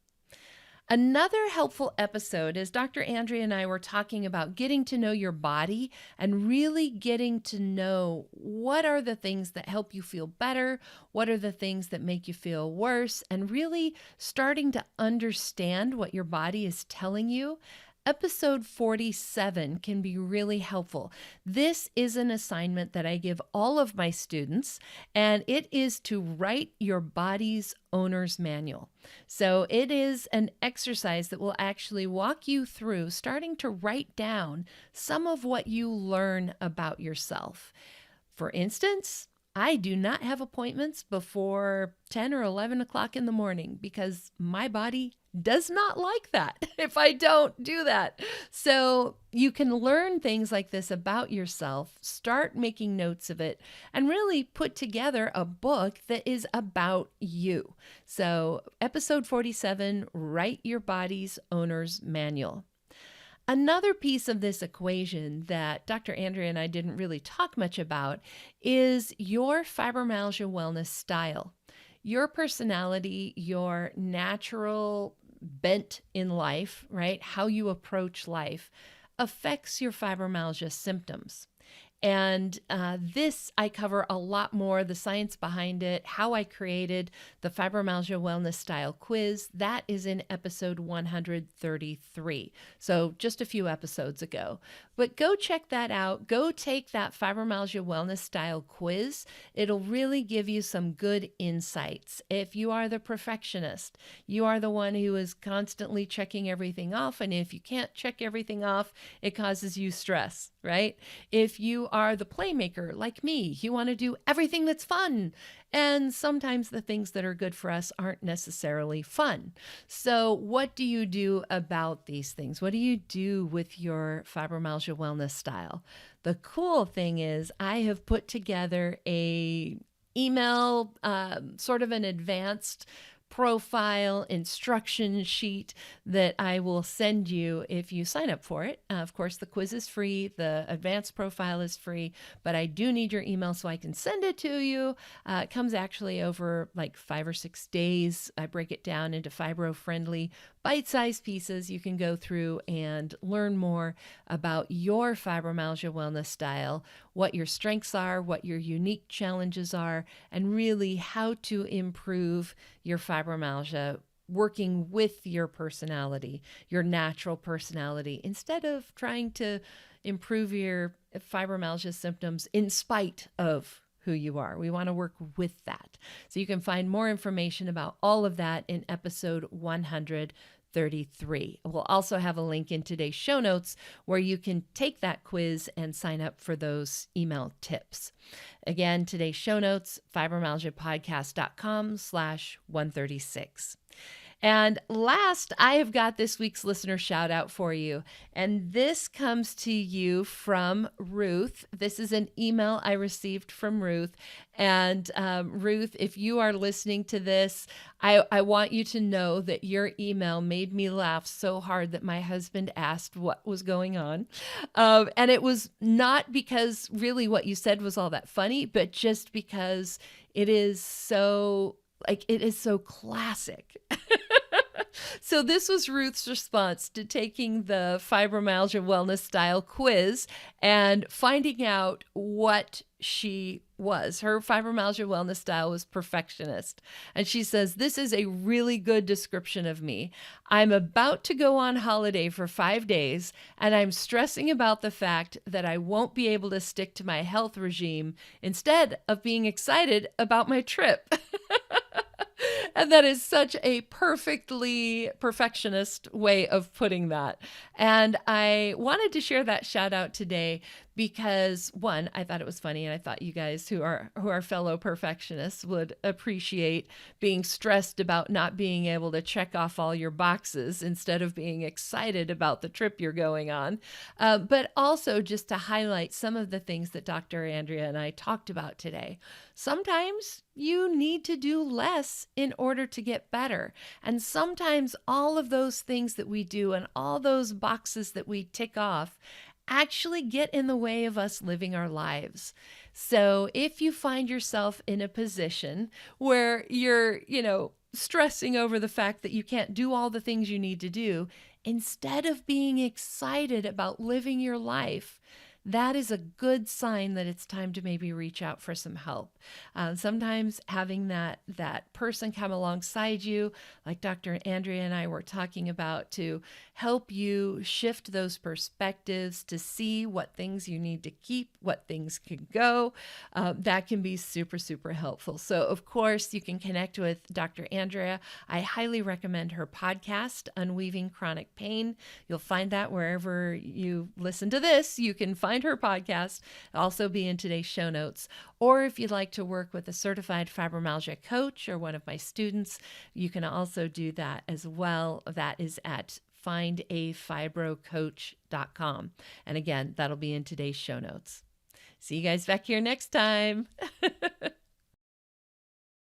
Another helpful episode is Dr. Andrea and I were talking about getting to know your body and really getting to know what are the things that help you feel better, what are the things that make you feel worse, and really starting to understand what your body is telling you. Episode 47 can be really helpful. This is an assignment that I give all of my students, and it is to write your body's owner's manual. So it is an exercise that will actually walk you through starting to write down some of what you learn about yourself. For instance, I do not have appointments before 10 or 11 o'clock in the morning because my body does not like that if I don't do that. So you can learn things like this about yourself, start making notes of it, and really put together a book that is about you. So episode 47, Write Your Body's Owner's Manual. Another piece of this equation that Dr. Andrea and I didn't really talk much about is your fibromyalgia wellness style. Your personality, your natural bent in life, right? How you approach life affects your fibromyalgia symptoms. And this I cover a lot more, the science behind it, how I created the Fibromyalgia Wellness Style Quiz. That is in episode 133. So just a few episodes ago. But go check that out. Go take that Fibromyalgia Wellness Style Quiz. It'll really give you some good insights. If you are the perfectionist, you are the one who is constantly checking everything off. And if you can't check everything off, it causes you stress, right? If you are the playmaker like me, you want to do everything that's fun. And sometimes the things that are good for us aren't necessarily fun. So what do you do about these things? What do you do with your fibromyalgia wellness style? The cool thing is I have put together a email, sort of an advanced profile instruction sheet that I will send you if you sign up for it. Of course, the quiz is free, the advanced profile is free, but I do need your email so I can send it to you. It comes actually over like 5 or 6 days. I break it down into fibro-friendly, bite-sized pieces. You can go through and learn more about your fibromyalgia wellness style, what your strengths are, what your unique challenges are, and really how to improve your fibromyalgia working with your personality, your natural personality, instead of trying to improve your fibromyalgia symptoms in spite of who you are. We want to work with that. So you can find more information about all of that in episode 133. We'll also have a link in today's show notes where you can take that quiz and sign up for those email tips. Again, today's show notes, fibromyalgiapodcast.com/136. And last, I have got this week's listener shout out for you. And this comes to you from Ruth. This is an email I received from Ruth. And Ruth, if you are listening to this, I want you to know that your email made me laugh so hard that my husband asked what was going on. And it was not because really what you said was all that funny, but just because it is so classic. So this was Ruth's response to taking the Fibromyalgia Wellness Style quiz and finding out what she was. Her fibromyalgia wellness style was perfectionist. And she says, "This is a really good description of me. I'm about to go on holiday for 5 days, and I'm stressing about the fact that I won't be able to stick to my health regime instead of being excited about my trip." And that is such a perfectly perfectionist way of putting that. And I wanted to share that shout out today because, one, I thought it was funny, and I thought you guys who are fellow perfectionists would appreciate being stressed about not being able to check off all your boxes instead of being excited about the trip you're going on. But also just to highlight some of the things that Dr. Andrea and I talked about today. Sometimes you need to do less in order to get better. And sometimes all of those things that we do and all those boxes that we tick off actually get in the way of us living our lives. So if you find yourself in a position where you're, stressing over the fact that you can't do all the things you need to do, instead of being excited about living your life, that is a good sign that it's time to maybe reach out for some help. Sometimes having that person come alongside you, like Dr. Andrea and I were talking about, to help you shift those perspectives, to see what things you need to keep, what things can go, that can be super, super helpful. So, of course, you can connect with Dr. Andrea. I highly recommend her podcast, Unweaving Chronic Pain. You'll find that wherever you listen to this. You can find her podcast. It'll also be in today's show notes. Or if you'd like to work with a certified fibromyalgia coach or one of my students, you can also do that as well. That is at findafibrocoach.com. And again, that'll be in today's show notes. See you guys back here next time.